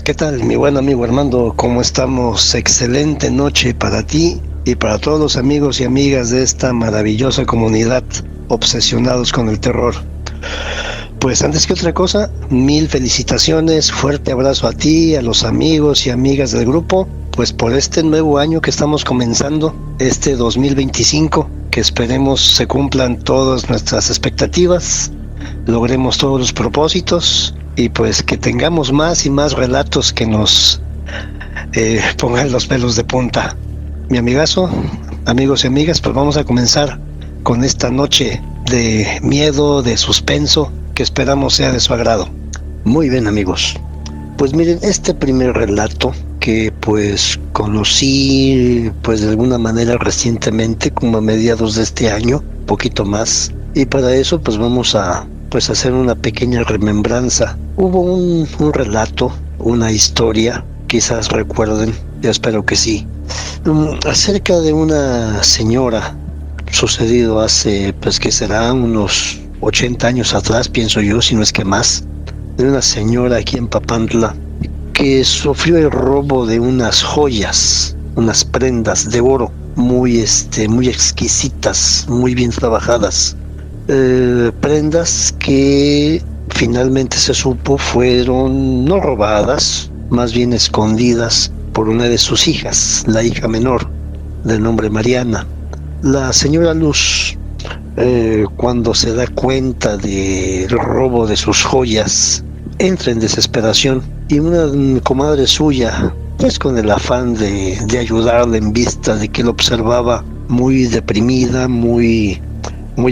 ¿Qué tal, mi buen amigo Armando? ¿Cómo estamos? Excelente noche para ti y para todos los amigos y amigas de esta maravillosa comunidad obsesionados con el terror. Pues antes que otra cosa, mil felicitaciones, fuerte abrazo a ti, a los amigos y amigas del grupo, pues por este nuevo año que estamos comenzando, este 2025, que esperemos se cumplan todas nuestras expectativas, logremos todos los propósitos y pues que tengamos más y más relatos que nos pongan los pelos de punta. Mi amigazo, amigos y amigas, pues vamos a comenzar con esta noche de miedo, de suspenso, que esperamos sea de su agrado. Muy bien, amigos. Pues miren, este primer relato que pues conocí pues de alguna manera recientemente, como a mediados de este año, poquito más, y para eso pues vamos a pues hacer una pequeña remembranza. Hubo un relato, una historia, quizás recuerden, yo espero que sí, acerca de una señora, sucedido hace pues que será unos 80 años atrás, pienso yo, si no es que más, de una señora aquí en Papantla que sufrió el robo de unas joyas, unas prendas de oro muy exquisitas, muy bien trabajadas, prendas que finalmente se supo fueron no robadas, más bien escondidas por una de sus hijas, la hija menor, de nombre Mariana. La señora Luz, cuando se da cuenta del robo de sus joyas, entra en desesperación y una comadre suya, pues con el afán de ayudarle en vista de que lo observaba muy deprimida, muy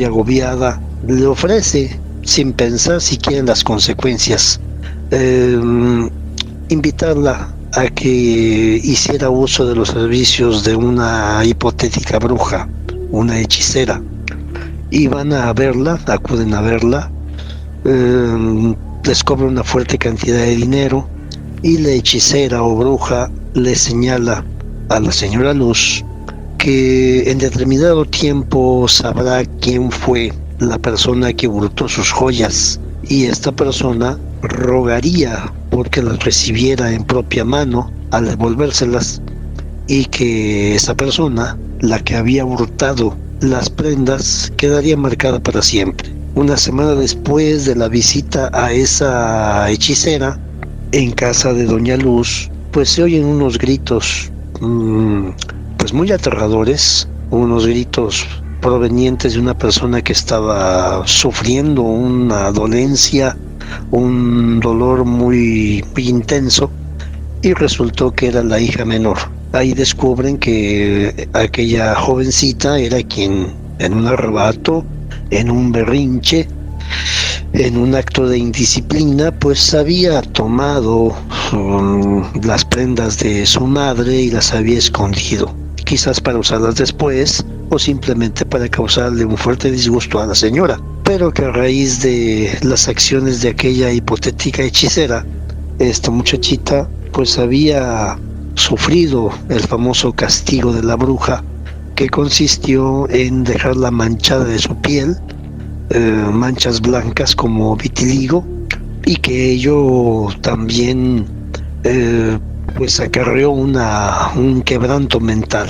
agobiada, le ofrece, sin pensar siquiera en las consecuencias, invitarla a que hiciera uso de los servicios de una hipotética bruja, una hechicera. Y van a verla, acuden a verla, les cobra una fuerte cantidad de dinero y la hechicera o bruja le señala a la señora Luz que en determinado tiempo sabrá quién fue la persona que hurtó sus joyas y esta persona rogaría porque las recibiera en propia mano al devolvérselas y que esa persona, la que había hurtado las prendas, quedaría marcada para siempre. Una semana después de la visita a esa hechicera, en casa de Doña Luz, pues se oyen unos gritos pues muy aterradores, unos gritos provenientes de una persona que estaba sufriendo una dolencia, un dolor muy intenso, y resultó que era la hija menor. Ahí descubren que aquella jovencita era quien, en un arrebato, en un berrinche, en un acto de indisciplina, pues había tomado las prendas de su madre y las había escondido, quizás para usarlas después o simplemente para causarle un fuerte disgusto a la señora, pero que a raíz de las acciones de aquella hipotética hechicera, esta muchachita pues había sufrido el famoso castigo de la bruja, que consistió en dejarla manchada de su piel, manchas blancas como vitiligo, y que ello también pues acarreó un quebranto mental.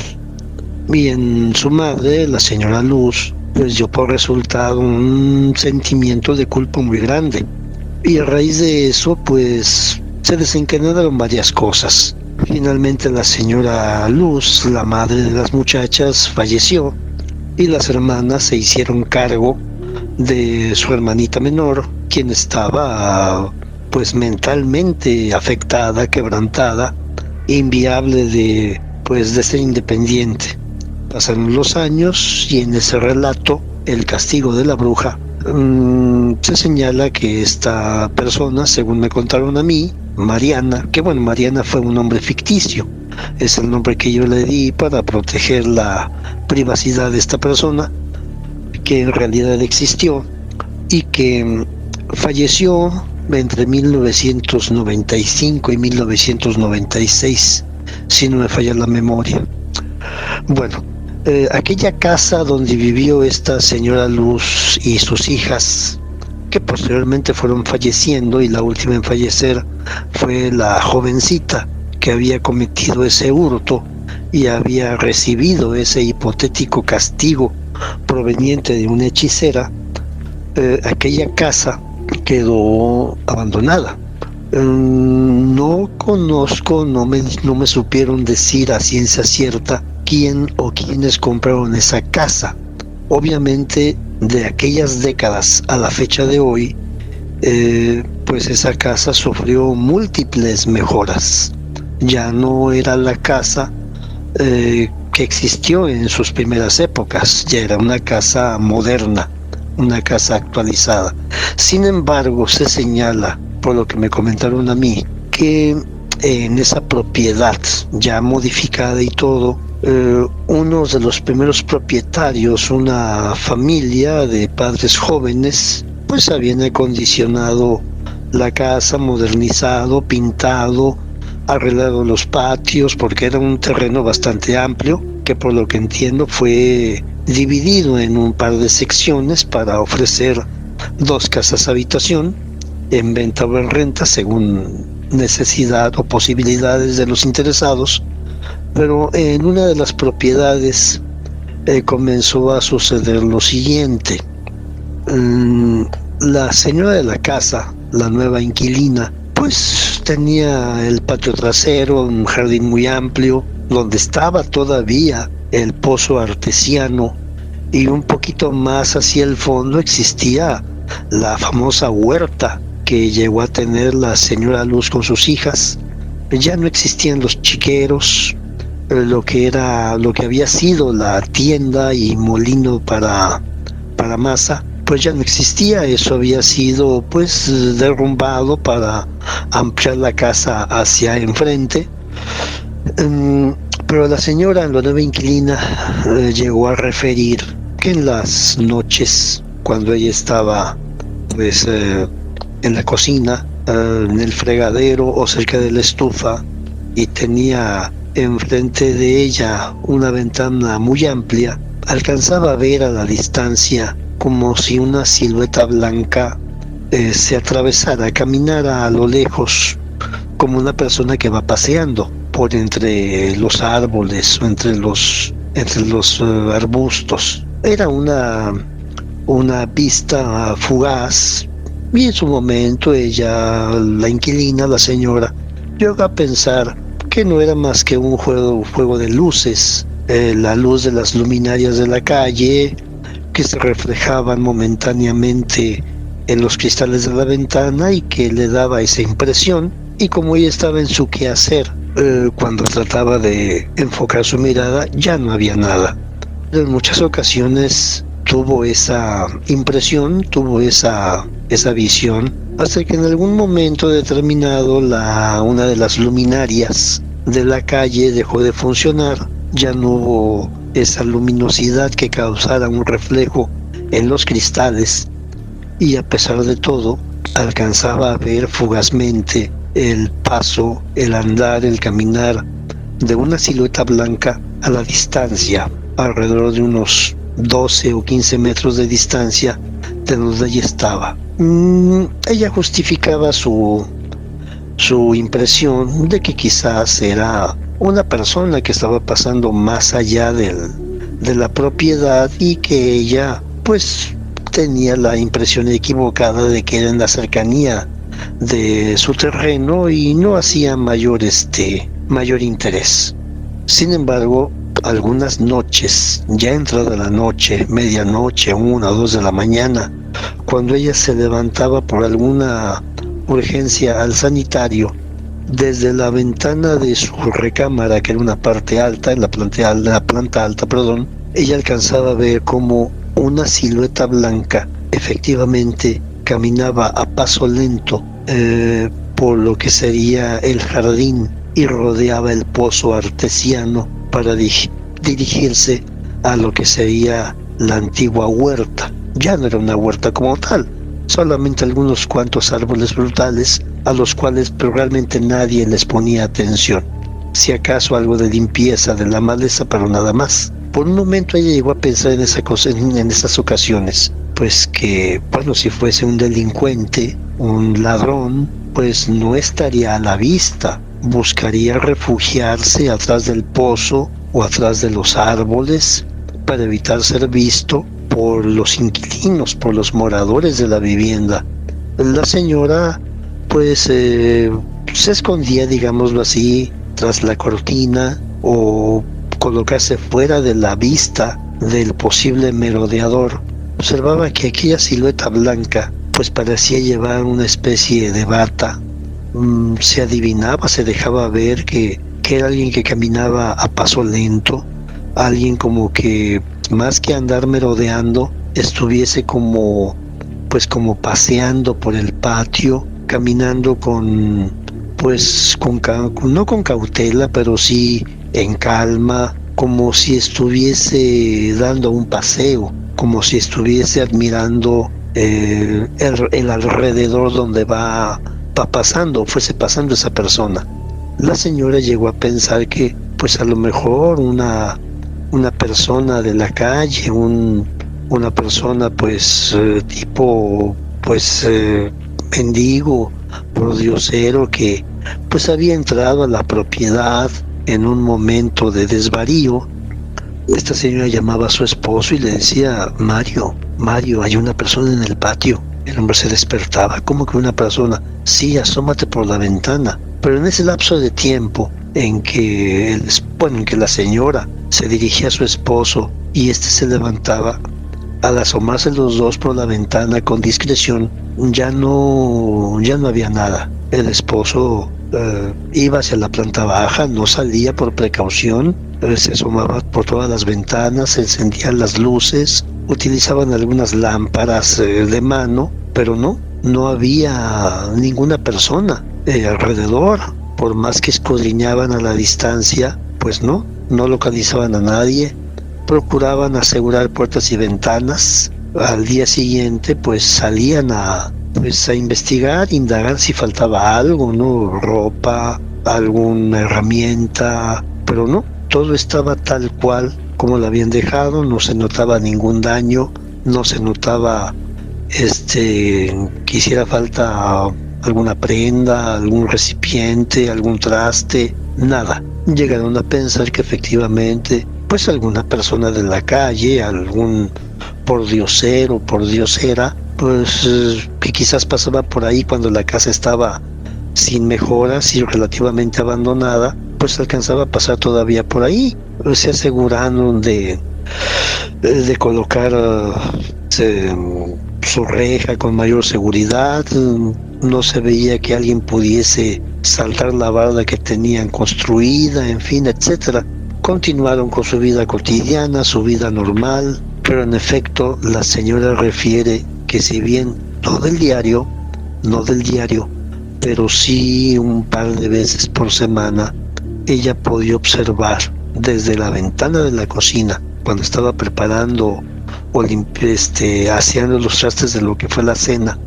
Y en su madre, la señora Luz, pues dio por resultado un sentimiento de culpa muy grande. Y a raíz de eso, pues se desencadenaron varias cosas. Finalmente la señora Luz, la madre de las muchachas, falleció y las hermanas se hicieron cargo de su hermanita menor, quien estaba pues mentalmente afectada, quebrantada, inviable de ser independiente. Pasaron los años y en ese relato, el castigo de la bruja, se señala que esta persona, según me contaron a mí, Mariana, que bueno, Mariana fue un nombre ficticio, es el nombre que yo le di para proteger la privacidad de esta persona, que en realidad existió y que falleció entre 1995 y 1996, si no me falla la memoria. Bueno, aquella casa donde vivió esta señora Luz y sus hijas, que posteriormente fueron falleciendo, y la última en fallecer fue la jovencita que había cometido ese hurto y había recibido ese hipotético castigo proveniente de una hechicera. Aquella casa quedó abandonada. No conozco, no me supieron decir a ciencia cierta quién o quiénes compraron esa casa. Obviamente, de aquellas décadas a la fecha de hoy, pues esa casa sufrió múltiples mejoras. Ya no era la casa que existió en sus primeras épocas, ya era una casa moderna, una casa actualizada. Sin embargo, se señala, por lo que me comentaron a mí, que en esa propiedad ya modificada y todo, uno de los primeros propietarios, una familia de padres jóvenes, pues habían acondicionado la casa, modernizado, pintado, arreglado los patios, porque era un terreno bastante amplio, que por lo que entiendo fue dividido en un par de secciones para ofrecer 2 casas habitación en venta o en renta según necesidad o posibilidades de los interesados. Pero en una de las propiedades comenzó a suceder lo siguiente. La señora de la casa, la nueva inquilina, pues tenía el patio trasero, un jardín muy amplio, donde estaba todavía el pozo artesiano, y un poquito más hacia el fondo existía la famosa huerta que llegó a tener la señora Luz con sus hijas. Ya no existían los chiqueros, lo que había sido la tienda y molino para masa, pues ya no existía. Eso había sido pues derrumbado para ampliar la casa hacia enfrente. Pero la señora, la nueva inquilina, llegó a referir que en las noches, cuando ella estaba pues en la cocina, en el fregadero o cerca de la estufa, y tenía enfrente de ella una ventana muy amplia, alcanzaba a ver a la distancia como si una silueta blanca se atravesara, caminara a lo lejos, como una persona que va paseando por entre los árboles o entre los arbustos. Era una vista fugaz, y en su momento ella, la inquilina, la señora, llegó a pensar que no era más que un juego de luces, la luz de las luminarias de la calle que se reflejaban momentáneamente en los cristales de la ventana y que le daba esa impresión. Y como ella estaba en su quehacer, cuando trataba de enfocar su mirada, ya no había nada. En muchas ocasiones tuvo esa impresión, tuvo esa visión, hasta que en algún momento determinado una de las luminarias de la calle dejó de funcionar. Ya no hubo esa luminosidad que causara un reflejo en los cristales, y a pesar de todo alcanzaba a ver fugazmente el paso, el andar, el caminar de una silueta blanca a la distancia, alrededor de unos 12 o 15 metros de distancia de donde ella estaba. Ella justificaba su impresión de que quizás era una persona que estaba pasando más allá de la propiedad, y que ella pues tenía la impresión equivocada de que era en la cercanía de su terreno y no hacía mayor interés. Sin embargo, algunas noches, ya entrada la noche, medianoche, 1 o 2 de la mañana, cuando ella se levantaba por alguna urgencia al sanitario, desde la ventana de su recámara, que era una parte alta, en la planta alta, ella alcanzaba a ver como una silueta blanca efectivamente caminaba a paso lento por lo que sería el jardín y rodeaba el pozo artesiano para dirigirse a lo que sería la antigua huerta. Ya no era una huerta como tal, solamente algunos cuantos árboles frutales a los cuales realmente nadie les ponía atención. Si acaso algo de limpieza de la maleza, pero nada más. Por un momento ella llegó a pensar en esas ocasiones, pues porque, bueno, si fuese un delincuente, un ladrón, pues no estaría a la vista, buscaría refugiarse atrás del pozo o atrás de los árboles para evitar ser visto por los inquilinos, por los moradores de la vivienda. La señora pues se escondía, digámoslo así, tras la cortina o colocarse fuera de la vista del posible merodeador. Observaba que aquella silueta blanca pues parecía llevar una especie de bata. Se adivinaba, se dejaba ver que era alguien que caminaba a paso lento, alguien como que más que andar merodeando, estuviese como paseando por el patio, caminando no con cautela, pero sí en calma, como si estuviese dando un paseo, como si estuviese admirando el alrededor donde fuese pasando esa persona. La señora llegó a pensar que pues a lo mejor una persona de la calle, una persona tipo mendigo, pordiosero, que pues había entrado a la propiedad en un momento de desvarío. Esta señora llamaba a su esposo y le decía: Mario, hay una persona en el patio. El hombre se despertaba. ¿Cómo que una persona? Sí, asómate por la ventana. Pero en ese lapso de tiempo en que la señora se dirigía a su esposo y este se levantaba, al asomarse los dos por la ventana con discreción, ya no había nada. El esposo iba hacia la planta baja, no salía por precaución, se asomaba por todas las ventanas, se encendían las luces, utilizaban algunas lámparas de mano, pero no había ninguna persona alrededor. Por más que escudriñaban a la distancia, pues no localizaban a nadie. Procuraban asegurar puertas y ventanas. Al día siguiente pues salían a investigar, indagar si faltaba algo, ropa, alguna herramienta, pero todo estaba tal cual como lo habían dejado. No se notaba ningún daño, no se notaba que hiciera falta alguna prenda, algún recipiente, algún traste, nada. Llegaron a pensar que efectivamente pues alguna persona de la calle, algún pordiosero, pordiosera, pues que quizás pasaba por ahí cuando la casa estaba sin mejoras y relativamente abandonada, pues alcanzaba a pasar todavía por ahí. Se aseguraron de colocar su reja con mayor seguridad. No se veía que alguien pudiese saltar la barda que tenían construida, en fin, etcétera. Continuaron con su vida cotidiana, su vida normal, pero en efecto la señora refiere que si bien no del diario, pero sí un par de veces por semana, ella podía observar desde la ventana de la cocina, cuando estaba preparando o aseando los trastes de lo que fue la cena,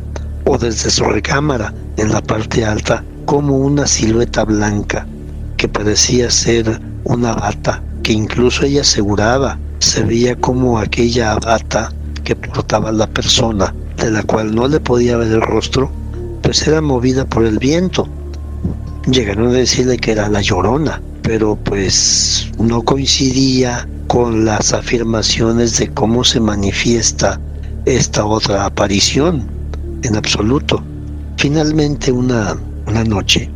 o desde su recámara en la parte alta, como una silueta blanca que parecía ser una bata, que incluso ella aseguraba se veía como aquella bata que portaba la persona, de la cual no le podía ver el rostro, pues era movida por el viento. Llegaron a decirle que era la Llorona, pero pues no coincidía con las afirmaciones de cómo se manifiesta esta otra aparición, en absoluto. Finalmente una noche,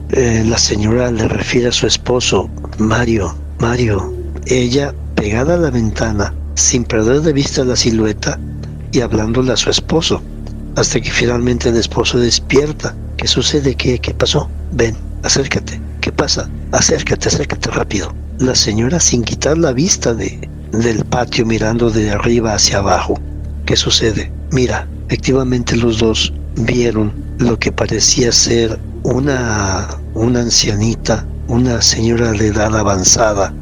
la señora le refiere a su esposo: Mario, ella pegada a la ventana, sin perder de vista la silueta y hablándole a su esposo, hasta que finalmente el esposo despierta. ¿Qué sucede? ¿Qué pasó? Ven, acércate. ¿Qué pasa? Acércate rápido. La señora, sin quitar la vista del patio, mirando de arriba hacia abajo. ¿Qué sucede? Mira, efectivamente los dos vieron lo que parecía ser una ancianita, una señora de edad avanzada,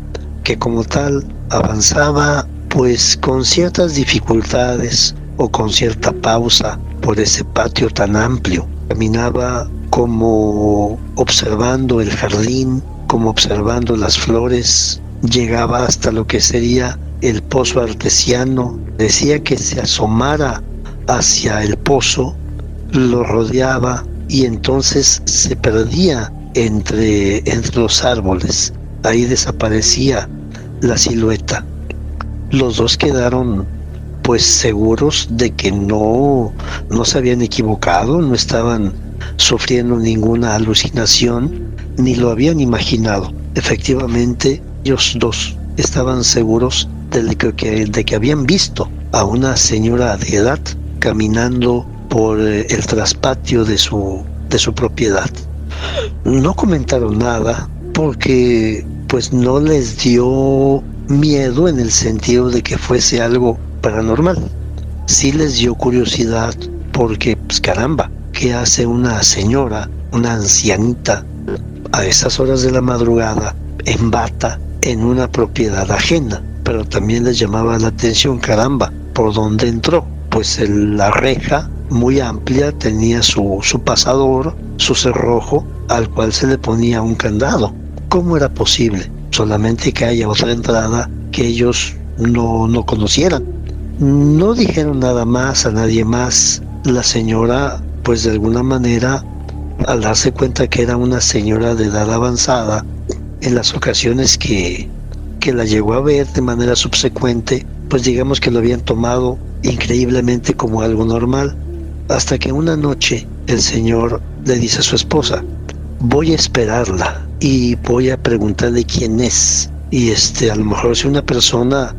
que como tal avanzaba pues con ciertas dificultades o con cierta pausa por ese patio tan amplio. Caminaba como observando el jardín, como observando las flores. Llegaba hasta lo que sería el pozo artesiano. Decía que se asomara hacia el pozo, lo rodeaba y entonces se perdía entre los árboles. Ahí desaparecía la silueta. Los dos quedaron pues seguros de que no se habían equivocado, no estaban sufriendo ninguna alucinación, ni lo habían imaginado. Efectivamente, ellos dos estaban seguros de que habían visto a una señora de edad caminando por el traspatio de su propiedad. No comentaron nada porque pues no les dio miedo en el sentido de que fuese algo paranormal. Sí les dio curiosidad porque, pues caramba, ¿qué hace una señora, una ancianita, a esas horas de la madrugada, en bata, en una propiedad ajena? Pero también les llamaba la atención, caramba, ¿por dónde entró? Pues la reja, muy amplia, tenía su pasador, su cerrojo, al cual se le ponía un candado. ¿Cómo era posible? Solamente que haya otra entrada que ellos no conocieran. No dijeron nada más a nadie más. La señora, pues de alguna manera, al darse cuenta que era una señora de edad avanzada, en las ocasiones que la llegó a ver de manera subsecuente, pues digamos que lo habían tomado increíblemente como algo normal, hasta que una noche el señor le dice a su esposa: voy a esperarla y voy a preguntarle quién es. Y a lo mejor es una persona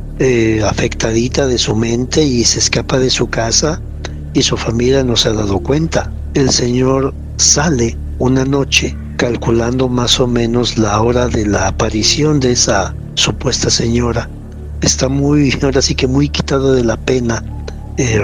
afectadita de su mente y se escapa de su casa y su familia no se ha dado cuenta. El señor sale una noche calculando más o menos la hora de la aparición de esa supuesta señora. Está ahora sí que muy quitado de la pena,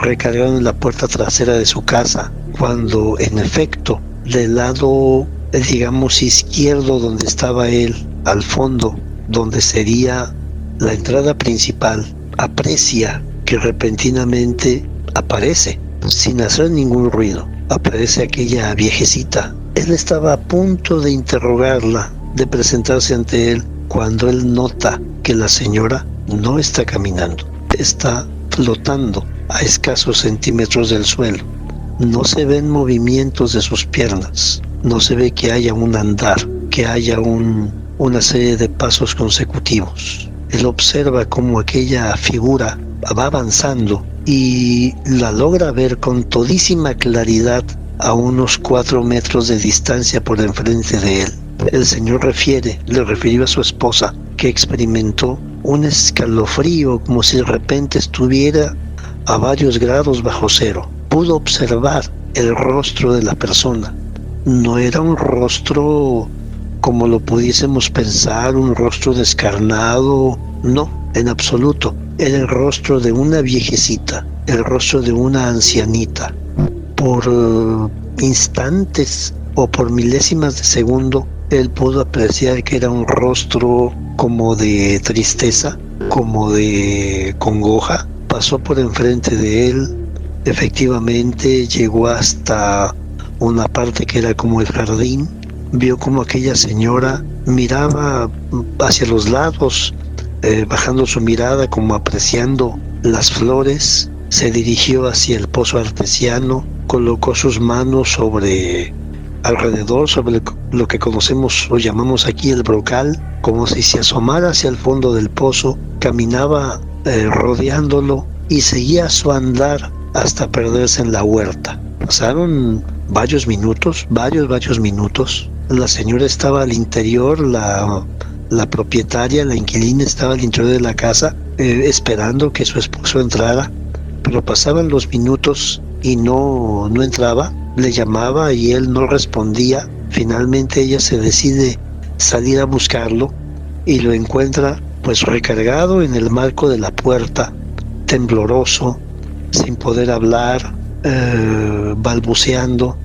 recargado en la puerta trasera de su casa, cuando en efecto del lado, digamos, izquierdo, donde estaba él, al fondo, donde sería la entrada principal, aprecia que repentinamente aparece, sin hacer ningún ruido, aparece aquella viejecita. Él estaba a punto de interrogarla, de presentarse ante él, cuando él nota que la señora no está caminando, está flotando a escasos centímetros del suelo. No se ven movimientos de sus piernas, no se ve que haya un andar, que haya una serie de pasos consecutivos. Él observa cómo aquella figura va avanzando y la logra ver con todísima claridad a unos 4 metros de distancia por enfrente de él. El señor le refirió a su esposa que experimentó un escalofrío como si de repente estuviera a varios grados bajo cero. Pudo observar el rostro de la persona. No era un rostro como lo pudiésemos pensar, un rostro descarnado, no, en absoluto. Era el rostro de una viejecita, el rostro de una ancianita. Por instantes o por milésimas de segundo, él pudo apreciar que era un rostro como de tristeza, como de congoja. Pasó por enfrente de él, efectivamente llegó hasta una parte que era como el jardín, vio como aquella señora miraba hacia los lados, bajando su mirada como apreciando las flores, se dirigió hacia el pozo artesiano, colocó sus manos alrededor, sobre lo que conocemos o llamamos aquí el brocal, como si se asomara hacia el fondo del pozo, caminaba rodeándolo y seguía su andar hasta perderse en la huerta. Pasaron varios minutos. La señora estaba al interior, la propietaria, la inquilina estaba al interior de la casa, esperando que su esposo entrara, pero pasaban los minutos y no entraba. Le llamaba y él no respondía. Finalmente ella se decide salir a buscarlo y lo encuentra pues recargado en el marco de la puerta, tembloroso, sin poder hablar, balbuceando.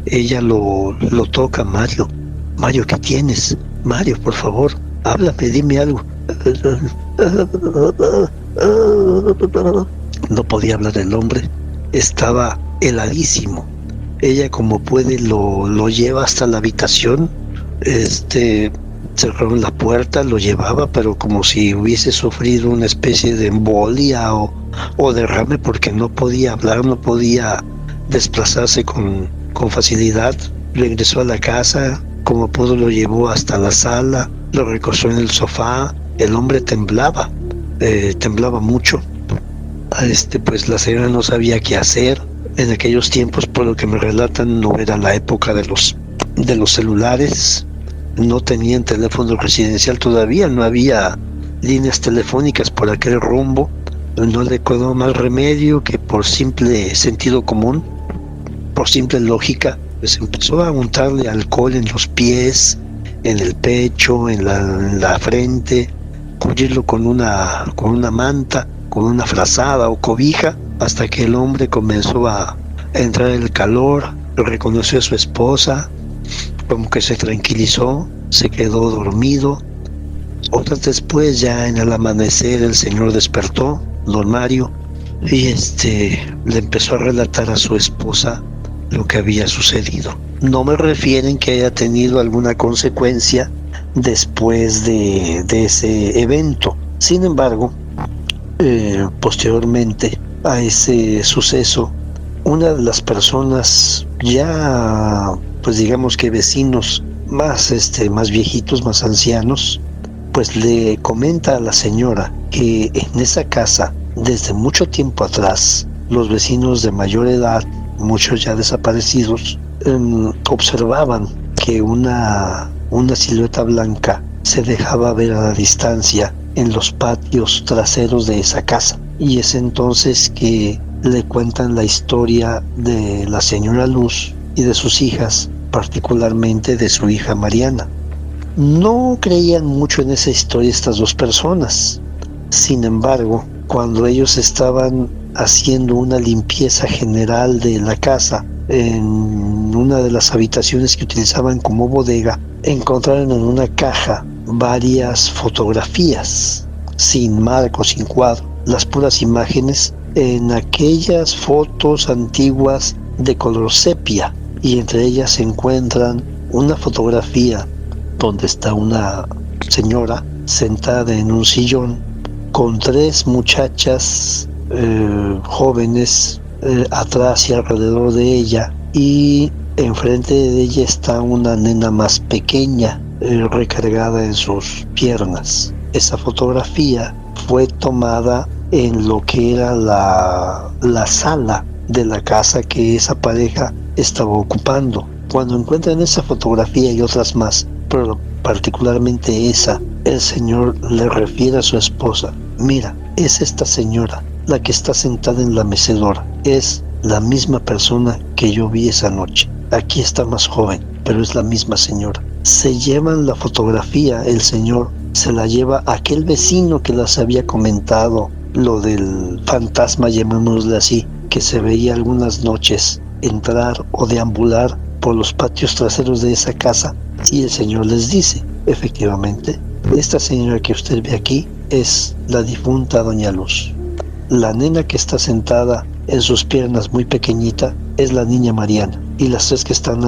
Ella lo toca. Mario, ¿qué tienes? Mario, por favor, háblame, dime algo. No podía hablar el hombre, estaba heladísimo. Ella como puede lo lleva hasta la habitación, cerraron la puerta, lo llevaba, pero como si hubiese sufrido una especie de embolia o derrame, porque no podía hablar, no podía desplazarse con facilidad. Regresó a la casa, como pudo lo llevó hasta la sala, lo recostó en el sofá. El hombre temblaba, temblaba mucho. Pues la señora no sabía qué hacer. En aquellos tiempos, por lo que me relatan, no era la época de los celulares, no tenían teléfono residencial todavía, no había líneas telefónicas por aquel rumbo. No le quedó más remedio que por simple sentido común, por simple lógica, pues empezó a untarle alcohol en los pies, en el pecho, en la frente, cubrirlo con una manta, con una frazada o cobija, hasta que el hombre comenzó a entrar en el calor, reconoció a su esposa, como que se tranquilizó, se quedó dormido. Horas después, ya en el amanecer, el señor despertó, don Mario, y le empezó a relatar a su esposa lo que había sucedido. No me refieren que haya tenido alguna consecuencia después de ese evento. Sin embargo, posteriormente a ese suceso, una de las personas ya, pues digamos que vecinos más viejitos, más ancianos, pues le comenta a la señora que en esa casa, desde mucho tiempo atrás, los vecinos de mayor edad, muchos ya desaparecidos, observaban que una silueta blanca se dejaba ver a la distancia en los patios traseros de esa casa. Y es entonces que le cuentan la historia de la señora Luz y de sus hijas, particularmente de su hija Mariana. No creían mucho en esa historia estas dos personas. Sin embargo, cuando ellos estaban haciendo una limpieza general de la casa, en una de las habitaciones que utilizaban como bodega, encontraron en una caja varias fotografías, sin marco, sin cuadro, las puras imágenes en aquellas fotos antiguas de color sepia, y entre ellas se encuentran una fotografía donde está una señora sentada en un sillón con tres muchachas jóvenes atrás y alrededor de ella, y enfrente de ella está una nena más pequeña recargada en sus piernas. Esa fotografía fue tomada en lo que era la sala de la casa que esa pareja estaba ocupando. Cuando encuentran esa fotografía y otras más, pero particularmente esa, el señor le refiere a su esposa: mira, es esta señora la que está sentada en la mecedora, es la misma persona que yo vi esa noche. Aquí está más joven, pero es la misma señora. Se llevan la fotografía, el señor se la lleva a aquel vecino que les había comentado lo del fantasma, llamémosle así, que se veía algunas noches entrar o deambular por los patios traseros de esa casa, y el señor les dice: efectivamente, esta señora que usted ve aquí es la difunta doña Luz. La nena que está sentada en sus piernas muy pequeñita es la niña Mariana, y las tres que están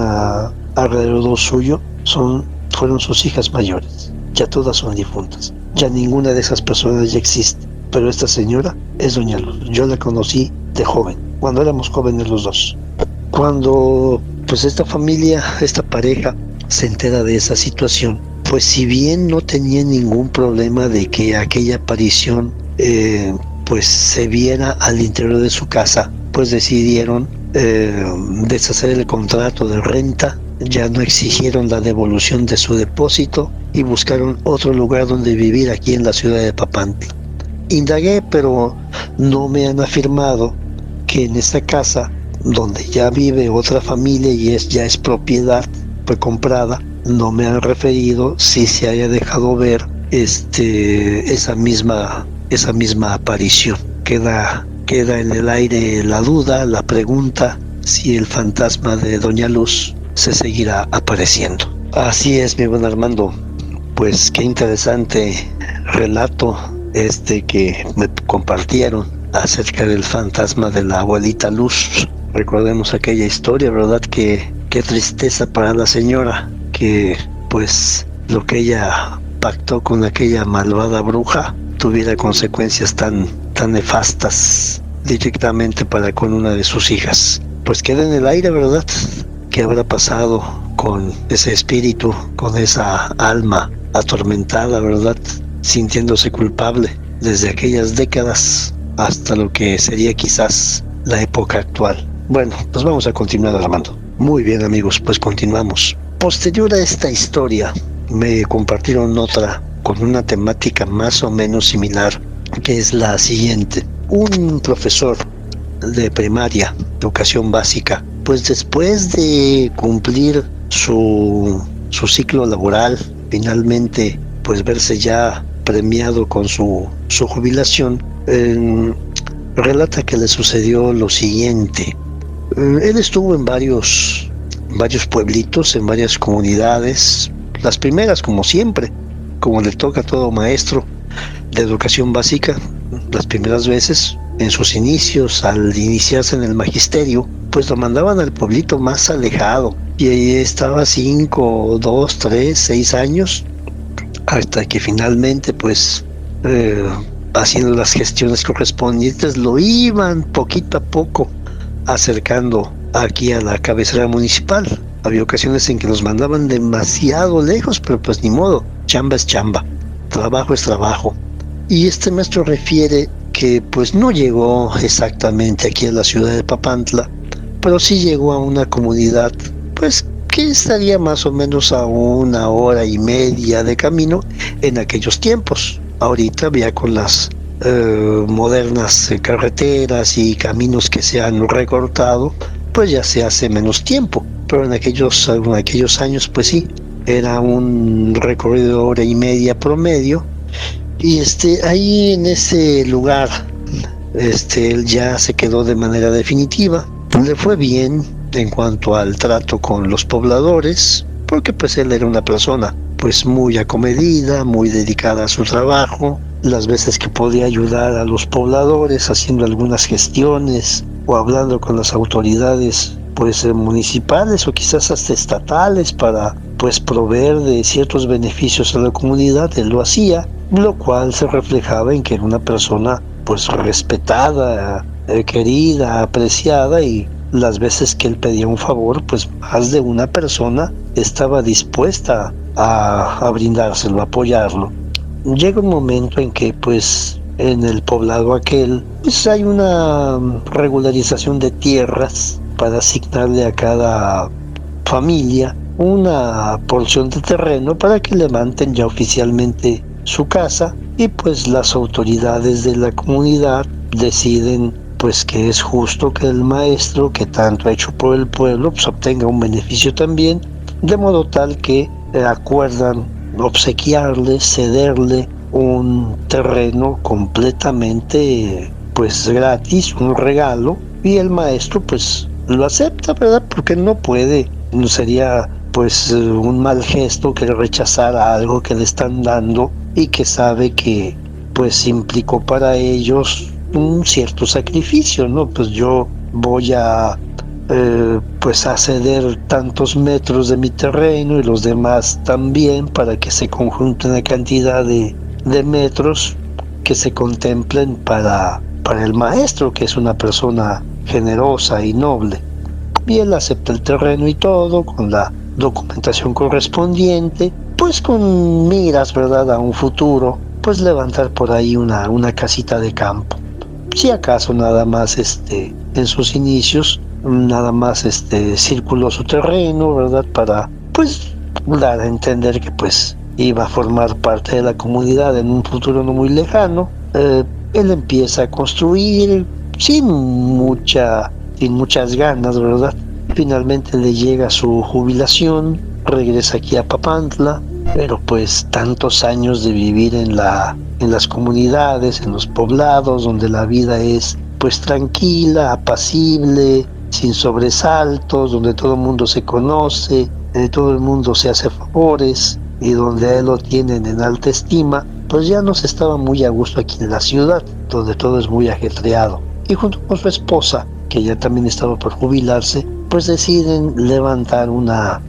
alrededor suyo fueron sus hijas mayores. Ya todas son difuntas, ya ninguna de esas personas ya existe, pero esta señora es doña Luz. Yo la conocí de joven, cuando éramos jóvenes los dos. Cuando pues esta familia, esta pareja se entera de esa situación, pues si bien no tenía ningún problema de que aquella aparición pues se viera al interior de su casa, pues decidieron deshacer el contrato de renta, ya no exigieron la devolución de su depósito y buscaron otro lugar donde vivir aquí en la ciudad de Papantla. Indagué, pero no me han afirmado que en esta casa, donde ya vive otra familia y ya es propiedad, fue comprada, no me han referido si se haya dejado ver esa misma aparición. Queda en el aire la duda, la pregunta, si el fantasma de doña Luz se seguirá apareciendo. Así es, mi buen Armando. Pues qué interesante relato que me compartieron acerca del fantasma de la abuelita Luz. Recordemos aquella historia, ¿verdad? Qué tristeza para la señora, que pues lo que ella pactó con aquella malvada bruja tuviera consecuencias tan nefastas directamente para con una de sus hijas. Pues queda en el aire, ¿verdad? ¿Qué habrá pasado con ese espíritu, con esa alma atormentada, ¿verdad? Sintiéndose culpable desde aquellas décadas hasta lo que sería quizás la época actual. Bueno, pues vamos a continuar, Armando. Muy bien, amigos, pues continuamos. Posterior a esta historia, me compartieron otra con una temática más o menos similar, que es la siguiente. Un profesor de primaria, educación básica, pues después de cumplir su ciclo laboral, finalmente pues verse ya premiado con su jubilación, relata que le sucedió lo siguiente. Él estuvo en varios pueblitos, en varias comunidades, las primeras como siempre, como le toca a todo maestro de educación básica, las primeras veces, en sus inicios, al iniciarse en el magisterio, pues lo mandaban al pueblito más alejado, y ahí estaba 5, 2, 3, 6 años, hasta que finalmente, pues, haciendo las gestiones correspondientes, lo iban poquito a poco acercando aquí a la cabecera municipal. Había ocasiones en que nos mandaban demasiado lejos, pero pues ni modo, chamba es chamba, trabajo es trabajo. Y este maestro refiere que pues no llegó exactamente aquí a la ciudad de Papantla, pero sí llegó a una comunidad pues que estaría más o menos a 1 hora y media de camino en aquellos tiempos. Ahorita ya con las modernas carreteras y caminos que se han recortado, pues ya se hace menos tiempo, pero en aquellos años pues sí, era un recorrido de 1 hora y media promedio. Y ahí en ese lugar, él ya se quedó de manera definitiva. Le fue bien en cuanto al trato con los pobladores, porque pues él era una persona pues muy acomedida, muy dedicada a su trabajo. Las veces que podía ayudar a los pobladores haciendo algunas gestiones o hablando con las autoridades pues municipales o quizás hasta estatales para pues proveer de ciertos beneficios a la comunidad, él lo hacía, lo cual se reflejaba en que era una persona pues respetada, querida, apreciada, y las veces que él pedía un favor, pues más de una persona estaba dispuesta a brindárselo, a apoyarlo. Llega un momento en que pues en el poblado aquel pues hay una regularización de tierras para asignarle a cada familia una porción de terreno para que levanten ya oficialmente su casa, y pues las autoridades de la comunidad deciden pues que es justo que el maestro, que tanto ha hecho por el pueblo, pues obtenga un beneficio también, de modo tal que acuerdan obsequiarle, cederle un terreno completamente pues gratis, un regalo, y el maestro pues lo acepta, ¿verdad? Porque no puede, no sería pues un mal gesto que rechazara algo que le están dando y que sabe que pues implicó para ellos un cierto sacrificio, ¿no? Pues yo voy a pues a ceder tantos metros de mi terreno y los demás también, para que se conjunten una cantidad de metros que se contemplen para el maestro, que es una persona generosa y noble. Y él acepta el terreno y todo, con la documentación correspondiente, pues con miras, ¿verdad?, a un futuro, pues levantar por ahí una casita de campo. Si acaso nada más en sus inicios, nada más circuló su terreno, ¿verdad?, para pues dar a entender que pues iba a formar parte de la comunidad en un futuro no muy lejano. Él empieza a construir sin muchas ganas, ¿verdad? Finalmente le llega su jubilación, regresa aquí a Papantla, pero pues tantos años de vivir en las comunidades, en los poblados, donde la vida es pues tranquila, apacible, sin sobresaltos, donde todo el mundo se conoce, todo el mundo se hace favores, y donde a él lo tienen en alta estima, pues ya no se estaba muy a gusto aquí en la ciudad, donde todo es muy ajetreado. Y junto con su esposa, que ya también estaba por jubilarse, pues deciden levantar una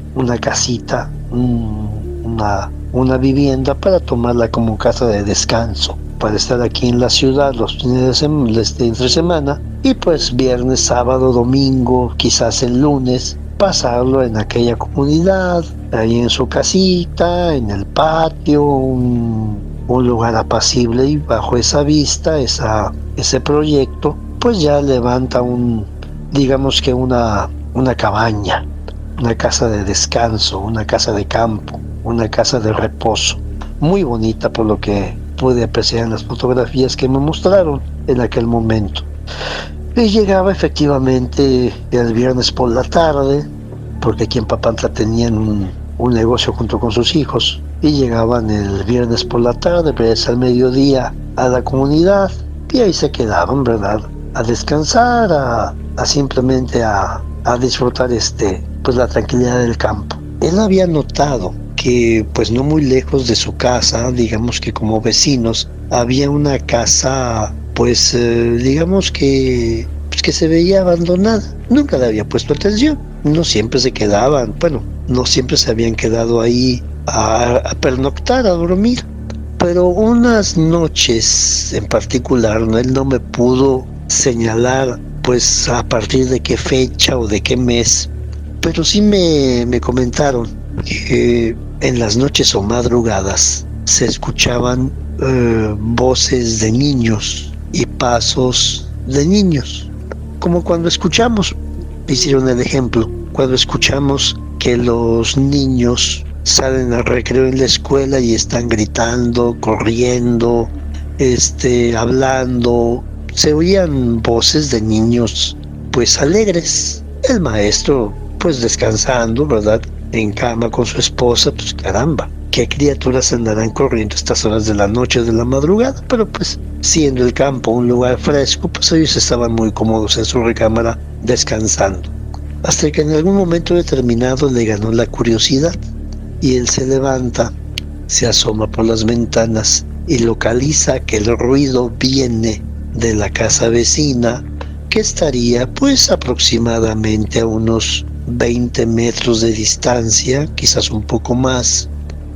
casita, una una vivienda para tomarla como casa de descanso, para estar aquí en la ciudad los fines de entre semana y pues viernes, sábado, domingo, quizás el lunes, pasarlo en aquella comunidad, ahí en su casita, en el patio, un lugar apacible, y bajo esa vista, ese proyecto, pues ya levanta digamos que una cabaña, una casa de descanso, una casa de campo, una casa de reposo, muy bonita por lo que pude apreciar en las fotografías que me mostraron en aquel momento. Y llegaba efectivamente el viernes por la tarde, porque aquí en Papantla tenían un negocio junto con sus hijos, y llegaban el viernes por la tarde, pues al mediodía, a la comunidad, y ahí se quedaban, ¿verdad? A descansar, simplemente a disfrutar pues la tranquilidad del campo. Él había notado que pues no muy lejos de su casa, digamos que como vecinos, había una casa pues digamos que se veía abandonada. Nunca le había puesto atención. No siempre se quedaban, bueno, no siempre se habían quedado ahí a pernoctar, a dormir. Pero unas noches en particular, ¿no? Él no me pudo señalar pues a partir de qué fecha o de qué mes, pero sí me comentaron que en las noches o madrugadas se escuchaban voces de niños y pasos de niños, como cuando escuchamos, hicieron el ejemplo, cuando escuchamos que los niños salen al recreo en la escuela y están gritando, corriendo, hablando, se oían voces de niños pues alegres. El maestro pues descansando, ¿verdad? En cama con su esposa, pues caramba, ¿qué criaturas andarán corriendo a estas horas de la noche o de la madrugada? Pero pues siendo el campo un lugar fresco, pues ellos estaban muy cómodos en su recámara descansando. Hasta que en algún momento determinado le ganó la curiosidad y él se levanta, se asoma por las ventanas y localiza que el ruido viene de la casa vecina, que estaría pues aproximadamente a unos 20 metros de distancia, quizás un poco más,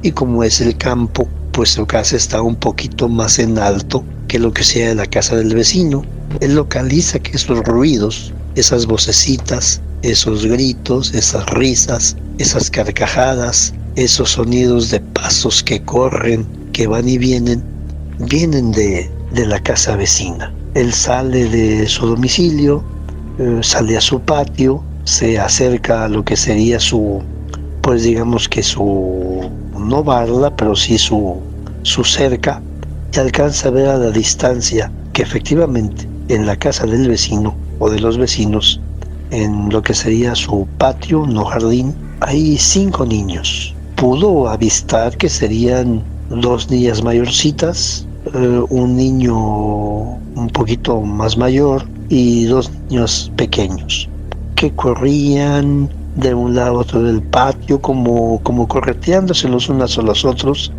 y como es el campo, pues su casa está un poquito más en alto que lo que sea la casa del vecino. Él localiza que esos ruidos, esas vocecitas, esos gritos, esas risas, esas carcajadas, esos sonidos de pasos que corren, que van y vienen, vienen de la casa vecina. Él sale de su domicilio, sale a su patio, se acerca a lo que sería pues digamos que no barda, pero sí su cerca, y alcanza a ver a la distancia que efectivamente en la casa del vecino o de los vecinos, en lo que sería su patio, no jardín, hay 5 niños. Pudo avistar que serían 2 niñas mayorcitas, un niño un poquito más mayor y 2 niños pequeños que corrían de un lado a otro del patio como correteándose los unos a los otros,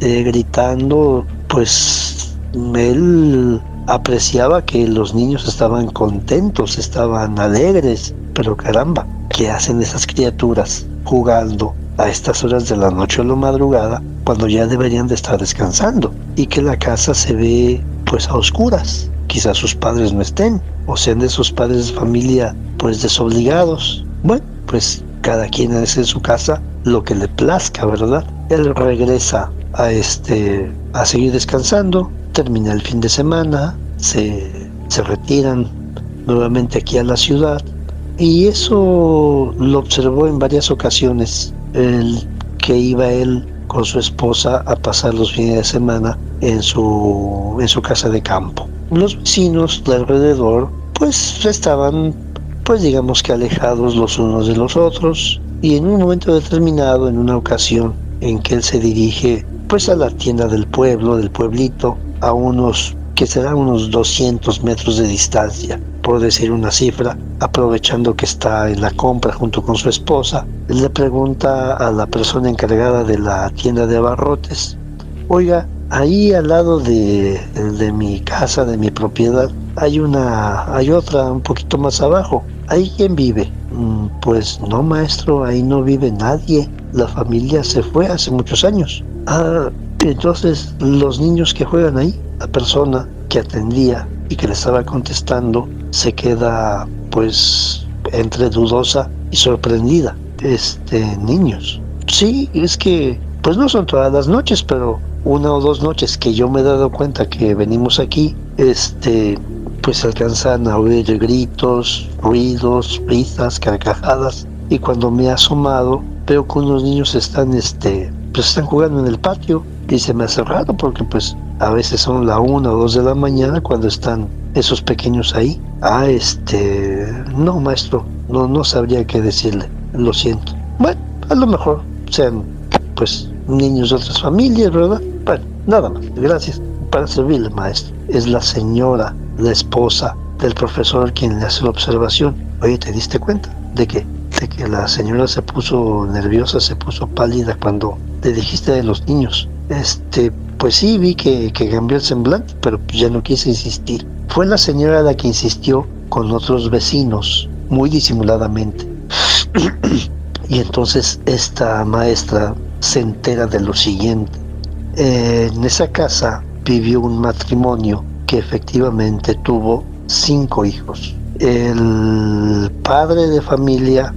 gritando. Pues él apreciaba que los niños estaban contentos, estaban alegres, pero caramba, ¿qué hacen esas criaturas jugando a estas horas de la noche o la madrugada cuando ya deberían de estar descansando? Y que la casa se ve pues a oscuras. Quizás sus padres no estén, o sean de sus padres de familia pues desobligados. Bueno, pues cada quien hace en su casa lo que le plazca, ¿verdad? Él regresa a seguir descansando, termina el fin de semana, se retiran nuevamente aquí a la ciudad, y eso lo observó en varias ocasiones, el que iba él con su esposa a pasar los fines de semana en su casa de campo. Los vecinos de alrededor pues estaban pues digamos que alejados los unos de los otros, y en un momento determinado, en una ocasión en que él se dirige pues a la tienda del pueblo, del pueblito, a que serán unos 200 metros de distancia, por decir una cifra, aprovechando que está en la compra junto con su esposa, él le pregunta a la persona encargada de la tienda de abarrotes: oiga, ahí al lado de mi casa, de mi propiedad, hay otra un poquito más abajo, ¿ahí quién vive? Pues no, maestro, ahí no vive nadie. La familia se fue hace muchos años. Entonces los niños que juegan ahí, la persona que atendía y que le estaba contestando, se queda pues entre dudosa y sorprendida. Niños. Sí, es que pues no son todas las noches, pero una o dos noches que yo me he dado cuenta que venimos aquí, pues alcanzan a oír gritos, ruidos, risas, carcajadas, y cuando me he asomado veo que unos niños pues están jugando en el patio, y se me hace raro porque pues a veces son la 1 o 2 de la mañana cuando están esos pequeños ahí. No, maestro, no sabría qué decirle, lo siento. Bueno, a lo mejor sean pues niños de otras familias, ¿verdad? Bueno, nada más, gracias. Para servirle, maestro. Es la señora, la esposa del profesor quien le hace la observación. Oye, ¿te diste cuenta de que la señora se puso nerviosa, se puso pálida cuando le dijiste de los niños? Pues sí, vi que cambió el semblante, pero pues ya no quise insistir. Fue la señora la que insistió con otros vecinos, muy disimuladamente. Y entonces esta maestra se entera de lo siguiente. En esa casa vivió un matrimonio que efectivamente tuvo 5 hijos. El padre de familia